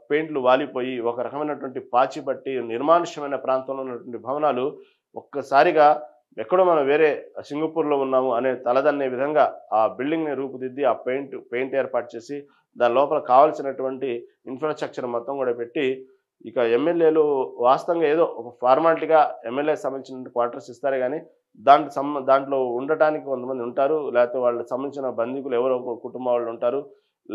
పెయింట్లు వాలిపోయి ఒక రకమైనటువంటి పాచి పట్టి నిర్మానుష్యమైన ప్రాంతంలో ఉన్నటువంటి భవనాలు ఒక్కసారిగా ఎక్కడో మనం వేరే సింగపూర్లో ఉన్నాము అనే తలదన్నే విధంగా ఆ బిల్డింగ్ని రూపుదిద్ది ఆ పెయింట్ ఏర్పాటు చేసి దాని లోపల కావాల్సినటువంటి ఇన్ఫ్రాస్ట్రక్చర్ మొత్తం కూడా పెట్టి ఇక ఎమ్మెల్యేలు వాస్తవంగా ఏదో ఒక ఫార్మాలిటీగా ఎమ్మెల్యే సంబంధించిన క్వార్టర్స్ ఇస్తారే కానీ దాంట్లో ఉండటానికి కొంతమంది ఉంటారు, లేకపోతే వాళ్ళకి సంబంధించిన బంధువులు ఎవరో కుటుంబం వాళ్ళు ఉంటారు,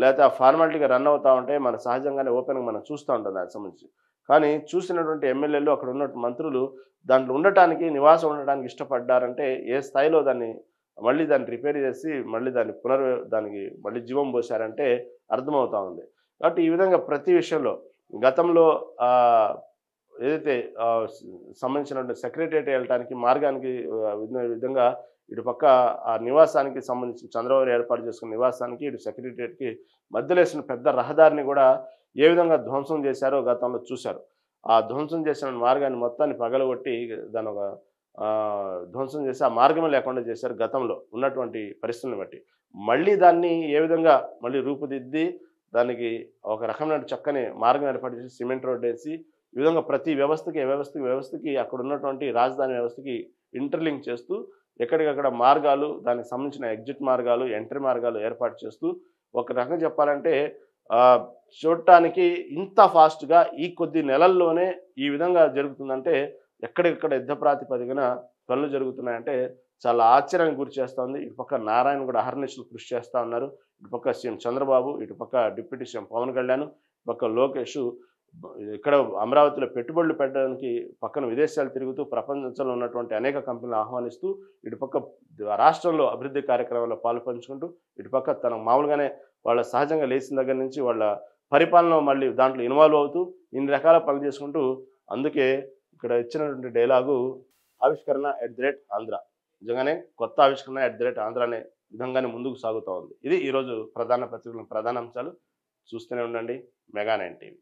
లేకపోతే ఆ ఫార్మాలిటీగా రన్ అవుతూ ఉంటే మన సహజంగానే ఓపెన్గా మనం చూస్తూ ఉంటాం దానికి సంబంధించి. కానీ చూసినటువంటి ఎమ్మెల్యేలు అక్కడ ఉన్నటువంటి మంత్రులు దాంట్లో ఉండటానికి నివాసం ఉండడానికి ఇష్టపడ్డారంటే ఏ స్థాయిలో దాన్ని రిపేర్ చేసి దానికి మళ్ళీ జీవం పోశారంటే అర్థమవుతా ఉంది. కాబట్టి ఈ విధంగా ప్రతి విషయంలో గతంలో ఏదైతే సంబంధించినటువంటి సెక్రటేరియట్ వెళ్ళటానికి మార్గానికి విధంగా ఇటుపక్క ఆ నివాసానికి సంబంధించిన చంద్రబాబు ఏర్పాటు చేసుకున్న నివాసానికి ఇటు సెక్రటేరియట్కి మధ్యలో వేసిన పెద్ద రహదారిని కూడా ఏ విధంగా ధ్వంసం చేశారో గతంలో చూశారు. ఆ ధ్వంసం చేసిన మార్గాన్ని మొత్తాన్ని పగలగొట్టి దాని ఒక ధ్వంసం చేసి ఆ మార్గమే లేకుండా చేశారు గతంలో ఉన్నటువంటి పరిస్థితులను బట్టి. మళ్ళీ దాన్ని ఏ విధంగా మళ్ళీ రూపుదిద్ది దానికి ఒక రకమైన చక్కని మార్గం ఏర్పాటు చేసి సిమెంట్ రోడ్ వేసి ఈ విధంగా ప్రతి వ్యవస్థకి అక్కడ ఉన్నటువంటి రాజధాని వ్యవస్థకి ఇంటర్లింక్ చేస్తూ ఎక్కడికక్కడ మార్గాలు, దానికి సంబంధించిన ఎగ్జిట్ మార్గాలు, ఎంట్రీ మార్గాలు ఏర్పాటు చేస్తూ ఒక రకంగా చెప్పాలంటే ఆహ్, చూడటానికి ఇంత ఫాస్ట్‌గా ఈ కొద్ది నెలల్లోనే ఈ విధంగా జరుగుతుందంటే ఎక్కడికక్కడ యుద్ధ ప్రాతిపదికన పనులు జరుగుతున్నాయంటే చాలా ఆశ్చర్యానికి గురి చేస్తోంది. ఇటుపక్క నారాయణ కూడా అహర్నిశలు కృషి చేస్తా ఉన్నారు. ఇటుపక్క సీఎం చంద్రబాబు, ఇటుపక్క డిప్యూటీ సీఎం పవన్ కళ్యాణ్, ఇటుపక్క లోకేష్ ఇక్కడ అమరావతిలో పెట్టుబడులు పెట్టడానికి పక్కన విదేశాలు తిరుగుతూ ప్రపంచంలో ఉన్నటువంటి అనేక కంపెనీలు ఆహ్వానిస్తూ ఇటుపక్క రాష్ట్రంలో అభివృద్ధి కార్యక్రమాల్లో పాలుపంచుకుంటూ ఇటుపక్క తన మామూలుగానే వాళ్ళ సహజంగా లేచిన దగ్గర నుంచి వాళ్ళ పరిపాలన మళ్ళీ దాంట్లో ఇన్వాల్వ్ అవుతూ ఇన్ని రకాల పనులు చేసుకుంటూ అందుకే ఇక్కడ ఇచ్చినటువంటి డైలాగు ఆవిష్కరణ @ఆంధ్ర. నిజంగానే కొత్త ఆవిష్కరణ @ఆంధ్ర అనే విధంగానే ముందుకు సాగుతూ ఉంది. ఇది ఈరోజు ప్రధాన పత్రికల ప్రధాన అంశాలు. చూస్తూనే ఉండండి మెగా 9 టీవీ.